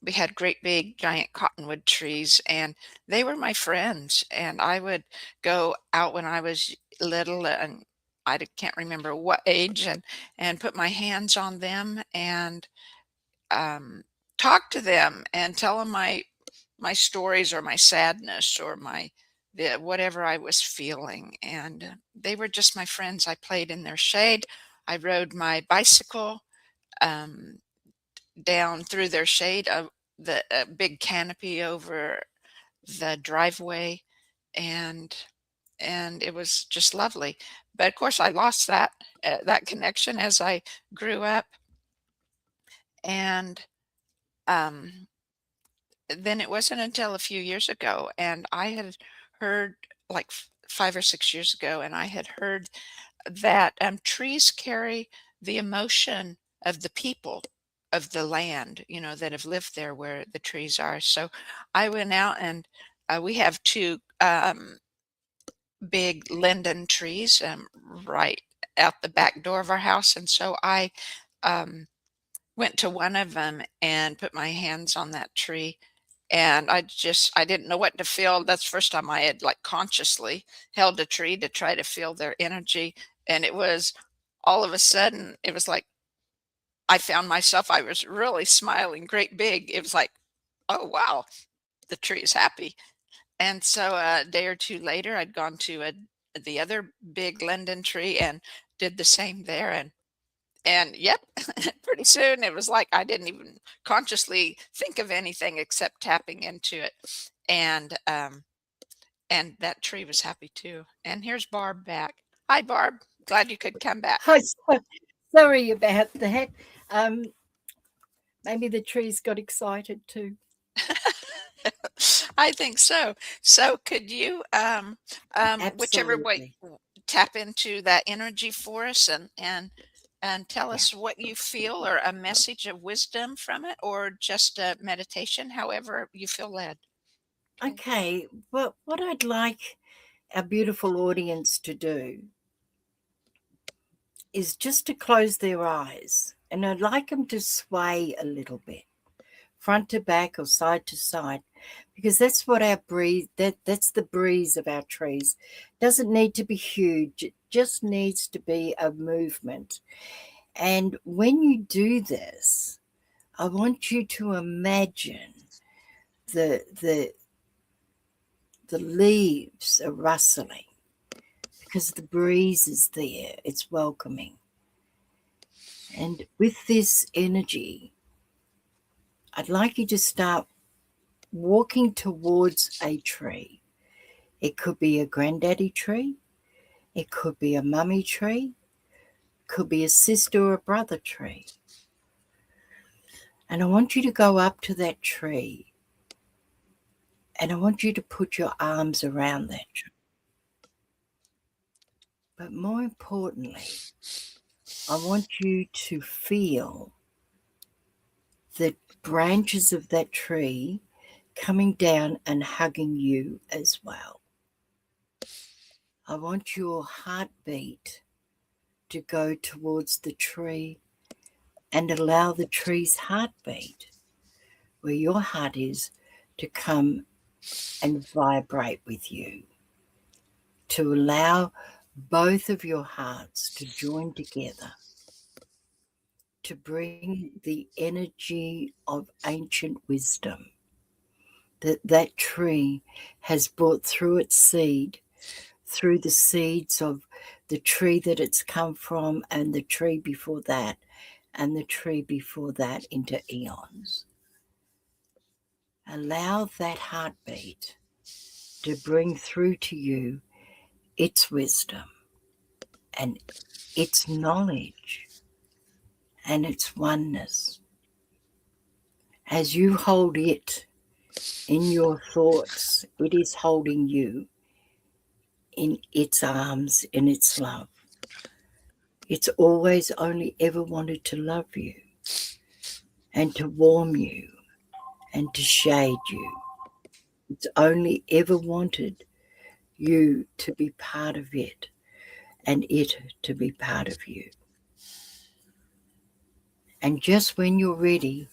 we had great big giant cottonwood trees, and they were my friends. And I would go out when I was little, and can't remember what age, and put my hands on them and um, talk to them and tell them my stories or my sadness or whatever I was feeling. And they were just my friends. I played in their shade. I rode my bicycle um, down through their shade of the big canopy over the driveway, and it was just lovely. But of course, I lost that connection as I grew up, and um, then it wasn't until a few years ago, and I had heard like 5 or 6 years ago, and I had heard that trees carry the emotion of the people of the land, that have lived there where the trees are. So I went out and we have two big linden trees right out the back door of our house. And so I um, went to one of them and put my hands on that tree. And I didn't know what to feel. That's the first time I had like consciously held a tree to try to feel their energy. And it was all of a sudden, it was like I found myself, I was really smiling great big. It was like, oh, wow, the tree is happy. And so a day or two later, I'd gone to the other big linden tree and did the same there. And yep, pretty soon it was like I didn't even consciously think of anything except tapping into it. And and that tree was happy too. And here's Barb back. Hi, Barb. Glad you could come back. Oh, sorry about that. Um, Maybe the trees got excited too. I think so. So could you whichever way Absolutely. tap into that energy for us and tell Yeah. us what you feel or a message of wisdom from it or just a meditation, however you feel led. Okay. Okay. Well, what I'd like our beautiful audience to do is just to close their eyes, and I'd like them to sway a little bit, front to back or side to side, because that's what our breeze, that's the breeze of our trees. Doesn't need to be huge, it just needs to be a movement. And when you do this, I want you to imagine the the the leaves are rustling because the breeze is there, it's welcoming. And with this energy, I'd like you to start walking towards a tree. It could be a granddaddy tree, it could be a mummy tree, it could be a sister or a brother tree. And I want you to go up to that tree and I want you to put your arms around that tree. But more importantly, I want you to feel the branches of that tree coming down and hugging you as well. I want your heartbeat to go towards the tree and allow the tree's heartbeat, where your heart is, to come and vibrate with you, to allow both of your hearts to join together, to bring the energy of ancient wisdom that tree has brought through its seed, through the seeds of the tree that it's come from and the tree before that and the tree before that into eons. Allow that heartbeat to bring through to you its wisdom and its knowledge and its oneness. As you hold it in your thoughts, it is holding you in its arms, in its love. It's always only ever wanted to love you and to warm you and to shade you. It's only ever wanted you to be part of it and it to be part of you. And just when you're ready,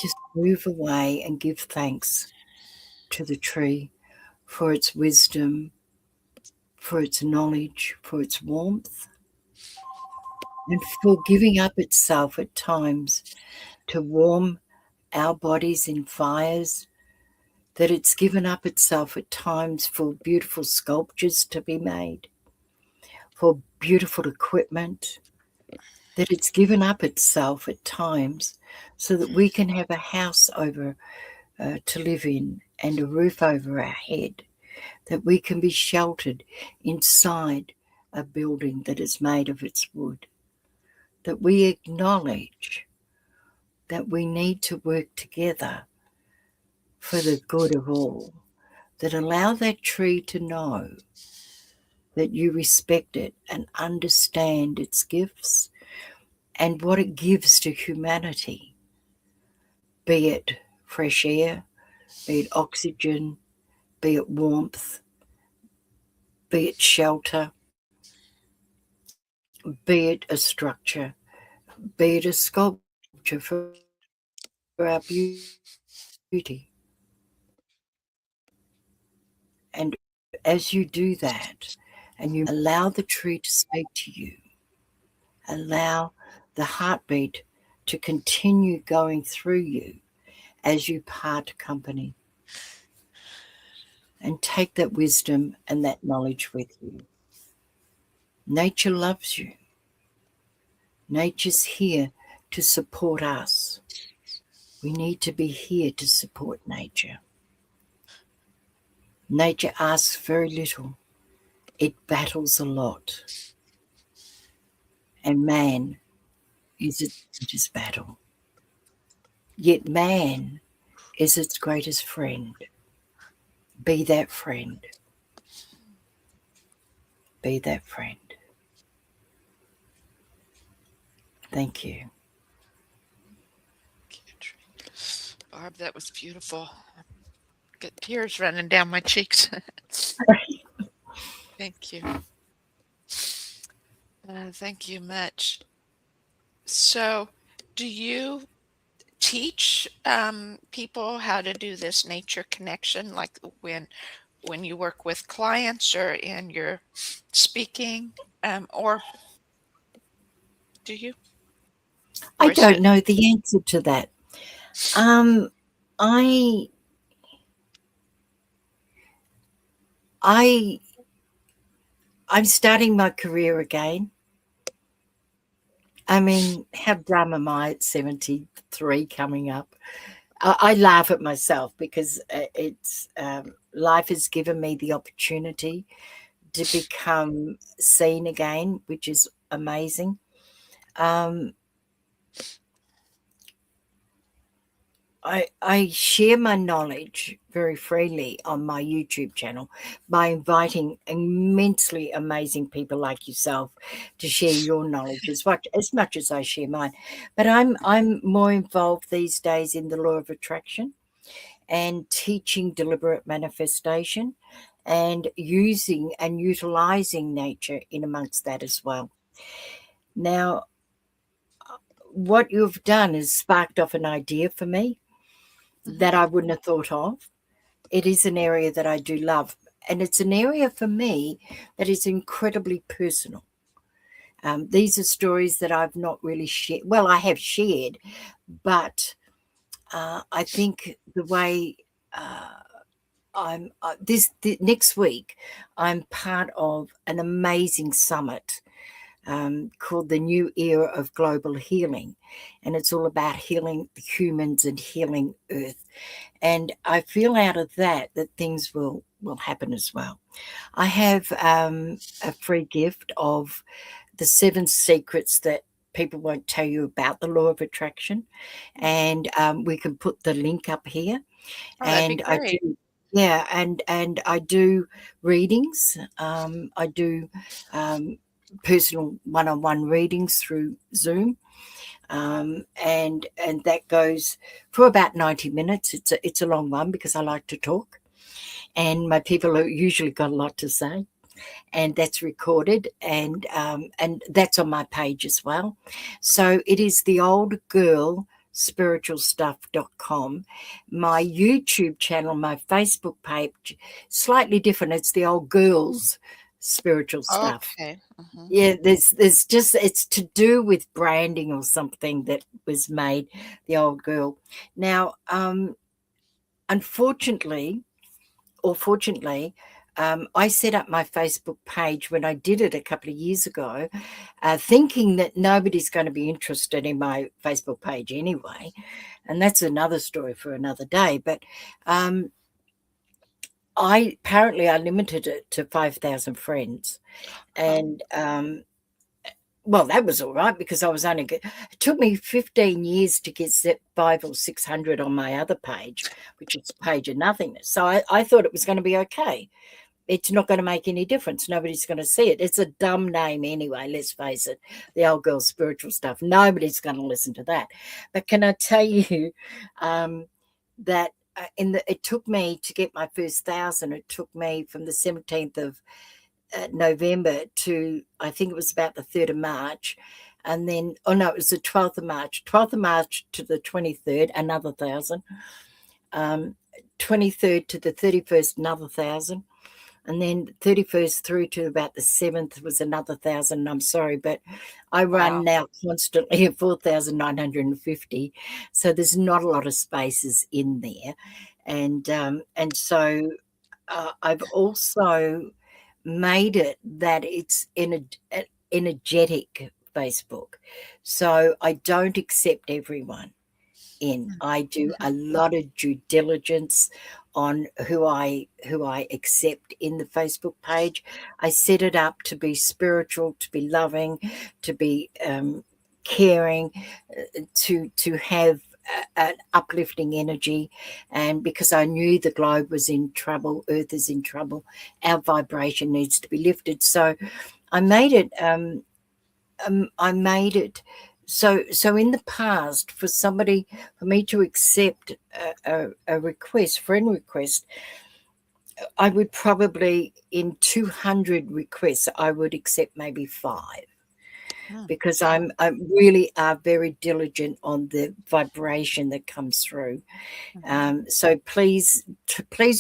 just move away and give thanks to the tree for its wisdom, for its knowledge, for its warmth, and for giving up itself at times to warm our bodies in fires, that it's given up itself at times for beautiful sculptures to be made, for beautiful equipment, that it's given up itself at times so that we can have a house over to live in and a roof over our head, that we can be sheltered inside a building that is made of its wood, that we acknowledge that we need to work together for the good of all, that allow that tree to know that you respect it and understand its gifts and what it gives to humanity, be it fresh air, be it oxygen, be it warmth, be it shelter, be it a structure, be it a sculpture for our beauty. And as you do that, and you allow the tree to speak to you, allow the heartbeat to continue going through you as you part company, and take that wisdom and that knowledge with you. Nature loves you. Nature's here to support us. We need to be here to support nature. Nature asks very little. It battles a lot. And man is its greatest battle. Yet man is its greatest friend. Be that friend. Be that friend. Thank you. Barb, that was beautiful. Get tears running down my cheeks. Thank you. Thank you much. So, do you teach people how to do this nature connection, like when you work with clients or in your speaking, or do you? I Or is don't it? know the answer to that. Um, I, I, I'm starting my career again. I mean, how dumb am I at 73 coming up? I laugh at myself because it's life has given me the opportunity to become seen again, which is amazing. Um, I share my knowledge very freely on my YouTube channel by inviting immensely amazing people like yourself to share your knowledge as much as I share mine. But I'm more involved these days in the law of attraction and teaching deliberate manifestation and using and utilizing nature in amongst that as well. Now, what you've done is sparked off an idea for me Mhm. that I wouldn't have thought of. It is an area that I do love, and it's an area for me that is incredibly personal. These are stories that I've not really shared. Well, I have shared, but I think the way I'm next week, I'm part of an amazing summit called the New Era of Global Healing, and it's all about healing humans and healing Earth. And I feel out of that things will happen as well. I have a free gift of the 7 secrets that people won't tell you about the law of attraction, and we can put the link up here. Oh, that'd be And I do, great. yeah, and I do readings. I do personal one-on-one readings through Zoom, and that goes for about 90 minutes. It's a long one because I like to talk, and my people are usually got a lot to say, and that's recorded, and that's on my page as well. So it is the old girl spiritualstuff.com. My YouTube channel, my Facebook page, slightly different. It's the old girls spiritual stuff. Okay. Hmm. Yeah, there's just it's to do with branding or something that was made the old girl. Now, unfortunately or fortunately, I set up my Facebook page when I did it a couple of years ago, thinking that nobody's going to be interested in my Facebook page anyway, and that's another story for another day. But I limited it to 5,000 friends, Oh, and well, that was all right because I was only it took me 15 years to get 5 or 600 on my other page, which is Page of Nothingness. So I thought it was going to be okay. It's not going to make any difference. Nobody's going to see it. It's a dumb name anyway, let's face it. The old girl spiritual stuff. Nobody's going to listen to that. But can I tell you that it took me to get my first 1,000. It took me from the 17th of November to, I think it was about the 3rd of March. And then, oh no, it was the 12th of March. 12th of March to the 23rd, another 1,000. 23rd to the 31st, another 1,000. And then 31st through to about the 7th was another 1,000. I'm sorry, but I run now constantly at 4,950. So there's not a lot of spaces in there. And so I've also made it that it's energetic Facebook. So I don't accept everyone in. I do a lot of due diligence on who I accept in the Facebook page. I set it up to be spiritual, to be loving, to be caring, to have an uplifting energy. And because I knew the globe was in trouble, Earth is in trouble, our vibration needs to be lifted. So I made it. So in the past, for me to accept a request, friend request, I would probably, in 200 requests, I would accept maybe 5. Because I'm really very diligent on the vibration that comes through. So please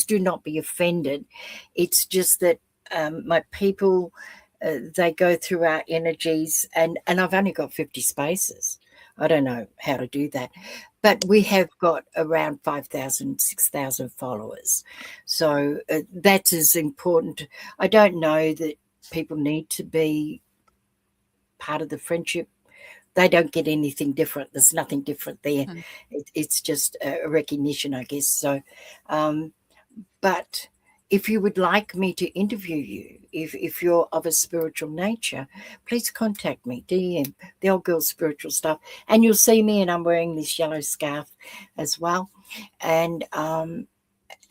do not be offended. It's just that my people, they go through our energies, and I've only got 50 spaces. I don't know how to do that, but we have got around 5,000, 6,000 followers. So that's as important. I don't know that people need to be part of the friendship. They don't get anything different. There's nothing different there. It's just a recognition, I guess. So, but if you would like me to interview you, if you're of a spiritual nature, please contact me, DM, the old girl spiritual stuff. And you'll see me, and I'm wearing this yellow scarf as well. And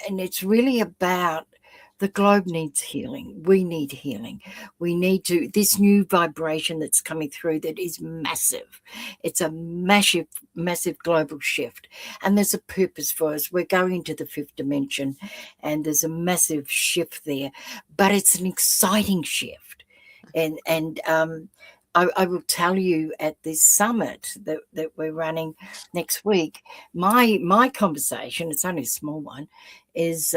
it's really about the globe needs healing. We need healing. We need to, this new vibration that's coming through that is massive. It's a massive, massive global shift. And there's a purpose for us. We're going into the 5th dimension, and there's a massive shift there. But it's an exciting shift. And I will tell you at this summit that we're running next week, my conversation, it's only a small one, is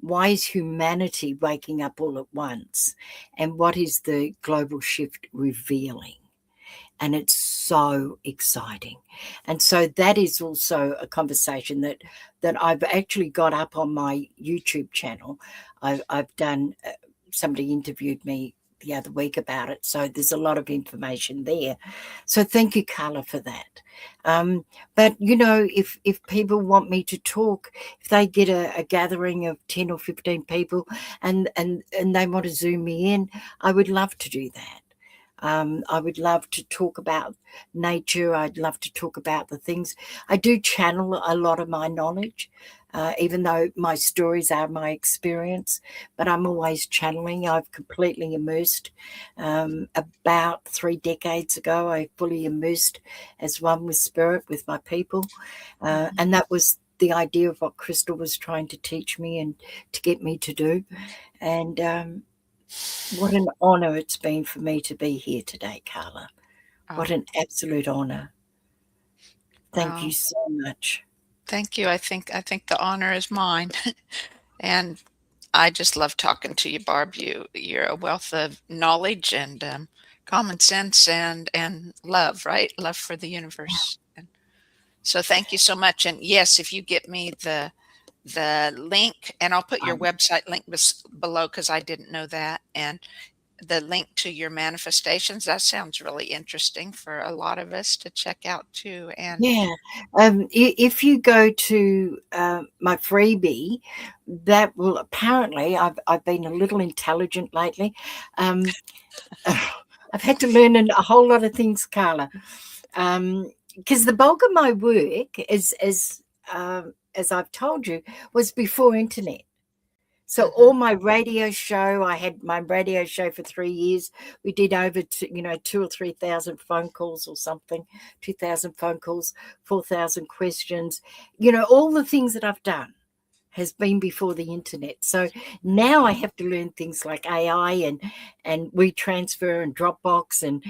why is humanity waking up all at once, and what is the global shift revealing? And it's so exciting. And so that is also a conversation that I've actually got up on my YouTube channel. I've done, somebody interviewed me the other week about it, so there's a lot of information there. So thank you, Carla, for that. But if people want me to talk, if they get a gathering of 10 or 15 people and they want to Zoom me in, I would love to do that. I would love to talk about nature. I'd love to talk about the things. I do channel a lot of my knowledge, even though my stories are my experience, but I'm always channeling. I've completely immersed. About 3 decades ago, I fully immersed as one with spirit, with my people. And that was the idea of what Crystal was trying to teach me and to get me to do. And what an honor it's been for me to be here today, Carla. What an absolute honor. Thank you so much. Thank you. I think the honor is mine. And I just love talking to you, Barb. You're a wealth of knowledge and common sense and love, right? Love for the universe. And so thank you so much. And yes, if you get me the link, and I'll put your website link below because I didn't know that, and the link to your manifestations, that sounds really interesting for a lot of us to check out too. And yeah, if you go to my freebie, that will, apparently I've been a little intelligent lately. I've had to learn a whole lot of things, Carla. Because the bulk of my work is as I've told you, was before internet. So Mhm. all my radio show, I had my radio show for 3 years. We did over, 2 or 3,000 phone calls or something, 2,000 phone calls, 4,000 questions. All the things that I've done has been before the internet. So now I have to learn things like AI and WeTransfer and Dropbox and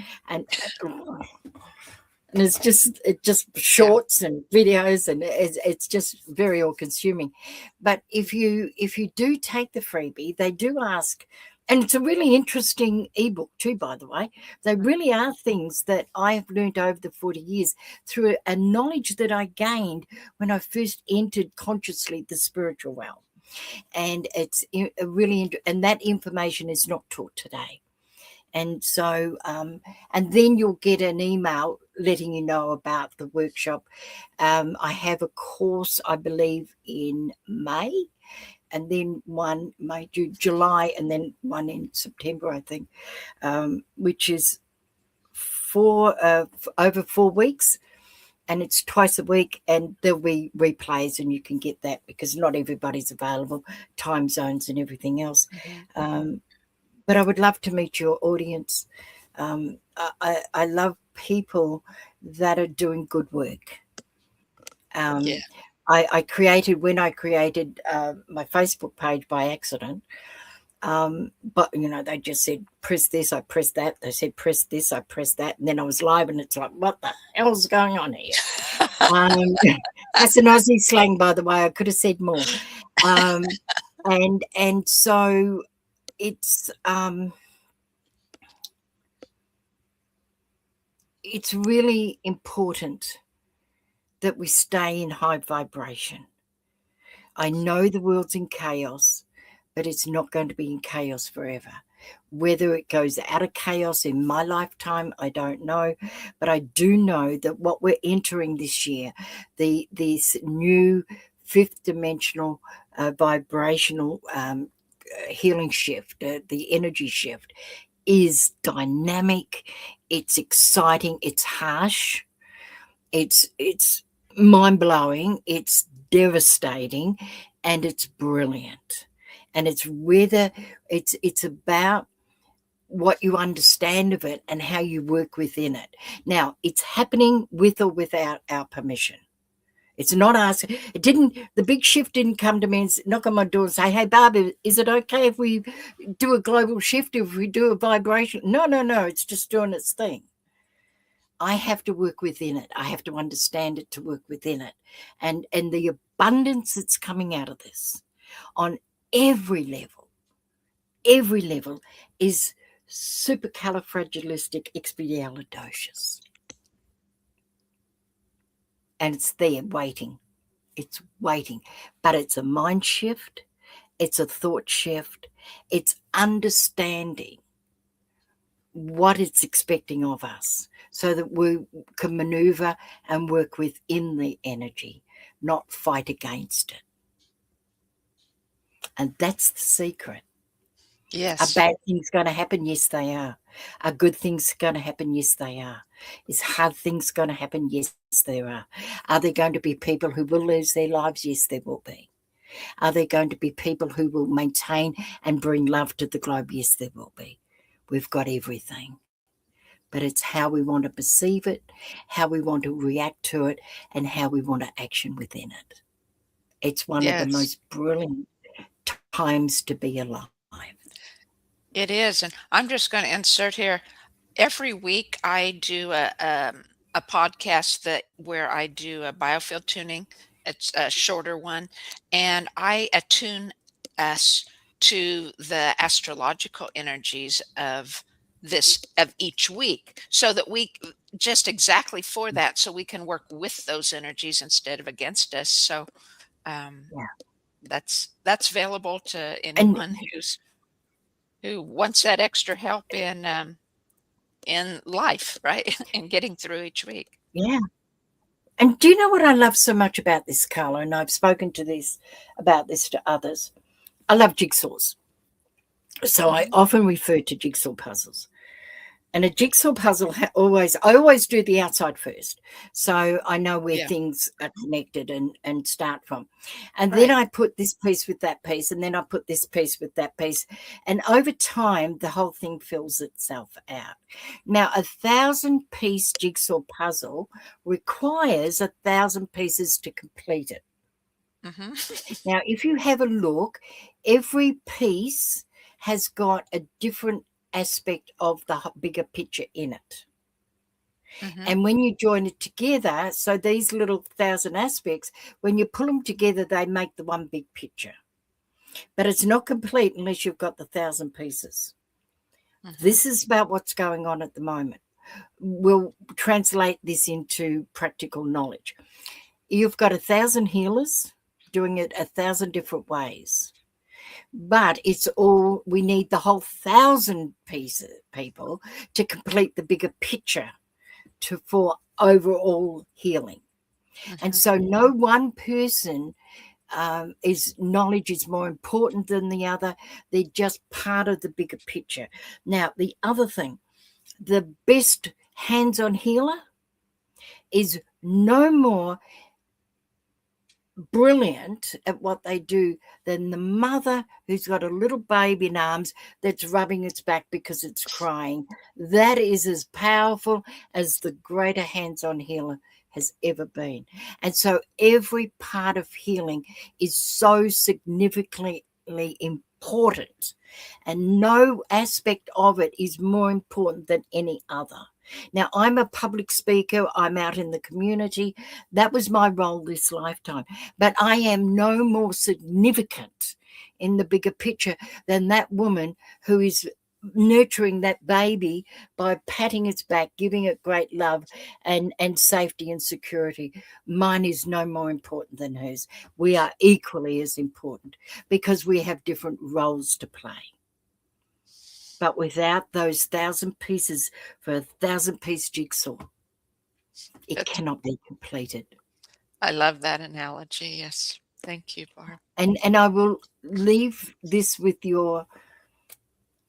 it's just Yeah. shorts and videos, and it's just very all consuming. But if you do take the freebie, they do ask, and it's a really interesting ebook too, by the way. They really are things that I have learned over the 40 years through a knowledge that I gained when I first entered consciously the spiritual realm. And it's and that information is not taught today. And so and then you'll get an email letting you know about the workshop. I have a course, I believe, in May, and then one May, June, July, and then one in September, I think, which is over 4 weeks, and it's twice a week, and there'll be replays, and you can get that because not everybody's available, time zones and everything else. Mhm. But I would love to meet your audience. I love people that are doing good work. Yeah. Um, I created when I created my Facebook page by accident. But they just said press this, I pressed that. They said press this, I pressed that, and then I was live, and it's like, what the hell's going on here? Um, that's an Aussie slang, by the way. I could have said more. Um, and so it's it's really important that we stay in high vibration. I know the world's in chaos, but it's not going to be in chaos forever. Whether it goes out of chaos in my lifetime, I don't know. But I do know that what we're entering this year, this new fifth dimensional vibrational healing shift, the energy shift, is dynamic. It's exciting. It's harsh. It's mind-blowing, it's devastating, and it's brilliant. And it's about what you understand of it and how you work within it. Now, it's happening with or without our permission. It's not us. The big shift didn't come to me and knock on my door and say, hey, Barb, is it okay if we do a global shift, if we do a vibration? No, no, no. It's just doing its thing. I have to work within it. I have to understand it to work within it. And the abundance that's coming out of this on every level is supercalifragilisticexpialidocious. And it's there waiting. It's waiting. But it's a mind shift. It's a thought shift. It's understanding what it's expecting of us so that we can maneuver and work within the energy, not fight against it. And that's the secret. Are Yes. bad things going to happen? Yes, they are. Are good things going to happen? Yes, they are. Is hard things going to happen? Yes, there are. Are there going to be people who will lose their lives? Yes, there will be. Are there going to be people who will maintain and bring love to the globe? Yes, there will be. We've got everything. But it's how we want to perceive it, how we want to react to it, and how we want to action within it. It's one of the Yes. most brilliant times to be alive. It is, and I'm just gonna insert here, every week I do a podcast where I do a biofield tuning. It's a shorter one, and I attune us to the astrological energies of each week, so that we just exactly for that, so we can work with those energies instead of against us. So um, Yeah. that's available to And anyone who wants that extra help in life, right? In getting through each week. yeah. And do you know what I love so much about this, Carla? And I've spoken about this to others. I love jigsaws. So I Mhm. often refer to jigsaw puzzles. And a jigsaw puzzle I always do the outside first, so I know where Yeah. things are connected and start from. And then Right. I put this piece with that piece, and then I put this piece with that piece. And over time, the whole thing fills itself out. Now, 1,000-piece jigsaw puzzle requires 1,000 pieces to complete it. Hmm. Now, if you have a look, every piece has got a different aspect of the bigger picture in it. Hmm. And when you join it together, so these little 1,000 aspects, when you pull them together, they make the one big picture. But it's not complete unless you've got the 1,000 pieces. Hmm. This is about what's going on at the moment. We'll translate this into practical knowledge. You've got 1,000 healers doing it 1,000 different ways. But it's all, we need the whole 1,000 people to complete the bigger picture for overall healing. And Hmm. so no one person knowledge is more important than the other. They're just part of the bigger picture. Now, the other thing, the best hands-on healer is no more brilliant at what they do than the mother who's got a little baby in arms that's rubbing its back because it's crying. That is as powerful as the greater hands-on healer has ever been. And so every part of healing is so significantly important, and no aspect of it is more important than any other. Now, I'm a public speaker. I'm out in the community. That was my role this lifetime. But I am no more significant in the bigger picture than that woman who is nurturing that baby by patting its back, giving it great love and safety and security. Mine is no more important than hers. We are equally as important because we have different roles to play. But without those 1,000 pieces for a 1,000-piece jigsaw, it That's, cannot be completed. I love that analogy. Yes. Thank you, Barb. And I will leave this with your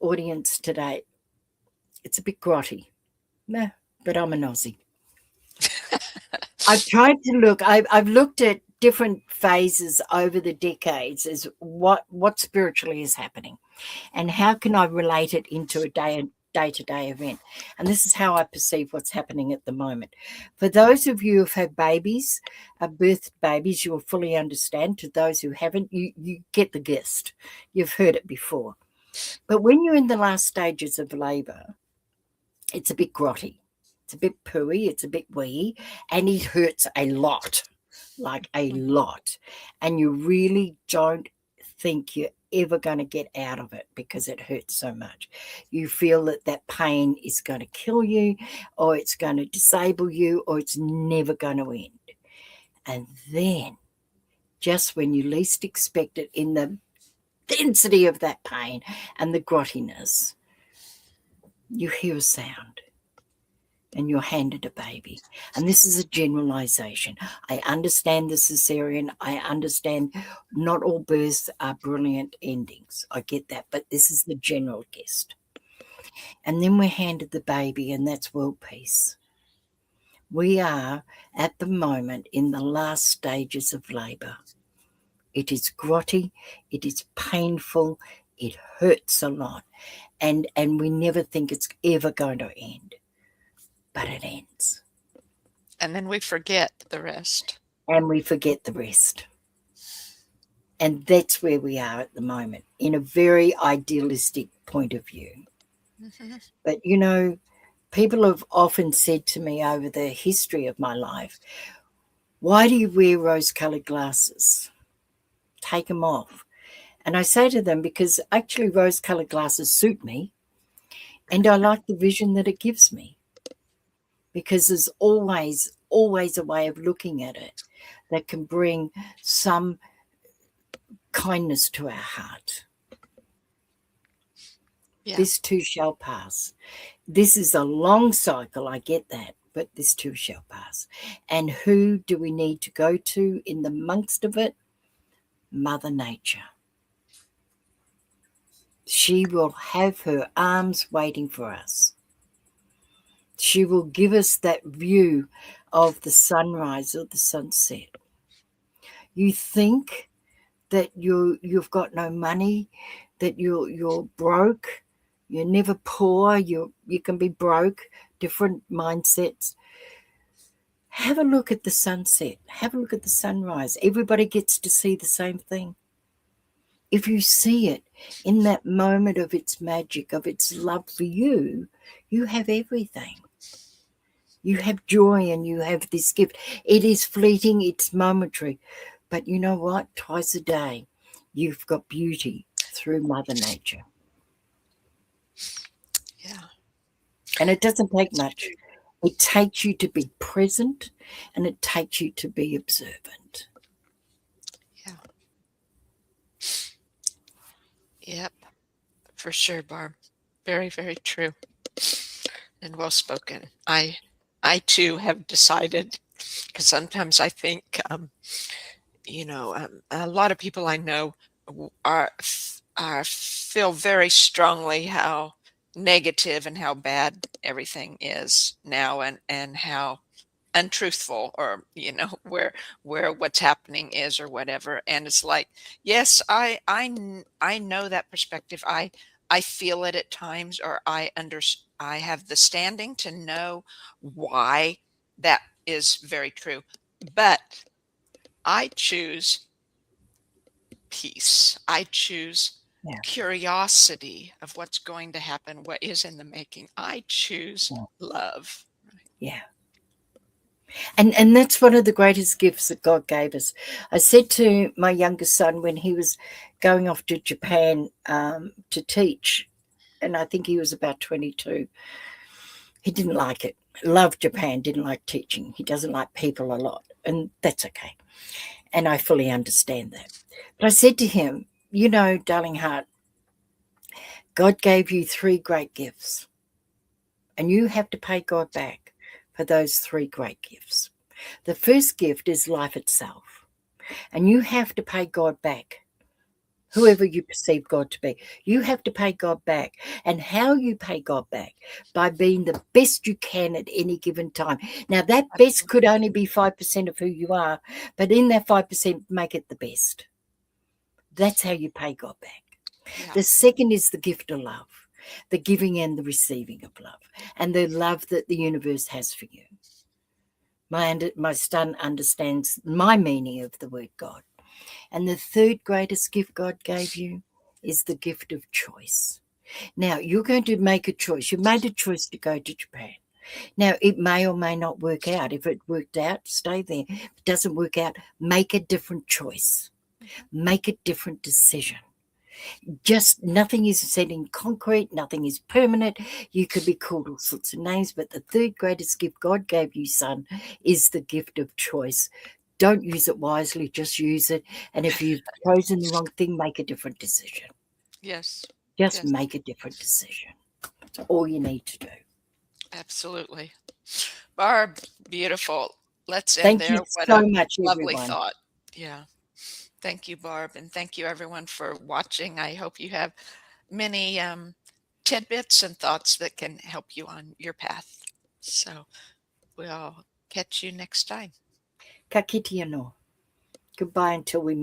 audience today. It's a bit grotty, nah, but I'm an Aussie. I've tried to look. I've looked at different phases over the decades as what spiritually is happening, and how can I relate it into a day-to-day event. And this is how I perceive what's happening at the moment. For those of you who've had babies, birthed babies, you'll fully understand. To those who haven't, you get the gist. You've heard it before. But when you're in the last stages of labour, it's a bit grotty. It's a bit pooey. It's a bit wee. And it hurts a lot, like a lot. And you really don't think you're ever going to get out of it because it hurts so much. You feel that pain is going to kill you, or it's going to disable you, or it's never going to end. And then, just when you least expect it, in the density of that pain and the grottiness, you hear a sound and you're handed a baby. And this is a generalization. I understand the cesarean. I understand not all births are brilliant endings. I get that, but this is the general gist. And then we're handed the baby, and that's world peace. We are at the moment in the last stages of labour. It is grotty, it is painful, it hurts a lot, and we never think it's ever going to end. But it ends. And then we forget the rest. And we forget the rest. And that's where we are at the moment, in a very idealistic point of view. Hmm. But, people have often said to me over the history of my life, why do you wear rose-coloured glasses? Take them off. And I say to them, because actually rose-coloured glasses suit me, and I like the vision that it gives me. Because there's always a way of looking at it that can bring some kindness to our heart. Yeah. This too shall pass. This is a long cycle, I get that, but this too shall pass. And who do we need to go to in the amongst of it? Mother Nature. She will have her arms waiting for us. she will give us that view of the sunrise or the sunset. You think that you've got no money, that you're broke, you're never poor, you can be broke, different mindsets. Have a look at the sunset, have a look at the sunrise. Everybody gets to see the same thing. If you see it in that moment of its magic, of its love for you, you have everything. You have joy and you have this gift. It is fleeting, it's momentary. But you know what? Twice a day, you've got beauty through Mother Nature. Yeah. And it doesn't take much. It takes you to be present and it takes you to be observant. Yeah. Yep. For sure, Barb. Very, very true. And well spoken. I too have decided, because sometimes I think, a lot of people I know are feel very strongly how negative and how bad everything is now, and how untruthful, or where what's happening is, or whatever. And it's like, yes, I know that perspective. I feel it at times, or I have the standing to know why that is very true. But I choose peace. I choose Yeah. curiosity of what's going to happen, what is in the making. I choose love. Yeah. And that's one of the greatest gifts that God gave us. I said to my youngest son when he was going off to Japan to teach, and I think he was about 22, he didn't like it. Loved Japan, didn't like teaching. He doesn't like people a lot, and that's okay. And I fully understand that. But I said to him, darling heart, God gave you 3 great gifts, and you have to pay God back for those 3 great gifts. The first gift is life itself, and you have to pay God back. Whoever you perceive God to be, you have to pay God back. And how you pay God back? By being the best you can at any given time. Now, that best could only be 5% of who you are, but in that 5%, make it the best. That's how you pay God back. Yeah. The second is the gift of love, the giving and the receiving of love, and the love that the universe has for you. My son understands my meaning of the word God. And the third greatest gift God gave you is the gift of choice. Now, you're going to make a choice. You made a choice to go to Japan. Now, it may or may not work out. If it worked out, stay there. If it doesn't work out, make a different choice. Make a different decision. Just nothing is set in concrete, nothing is permanent. You could be called all sorts of names, but the third greatest gift God gave you, son, is the gift of choice. Don't use it wisely, just use it. And if you've chosen the wrong thing, make a different decision. Yes. Just Yes. make a different decision. That's all you need to do. Absolutely. Barb, beautiful. Let's end Thank there. you What so a much, lovely everyone. thought. Yeah. Thank you, Barb. And thank you, everyone, for watching. I hope you have many tidbits and thoughts that can help you on your path. So we'll catch you next time. Ka kite anō. Goodbye until we meet.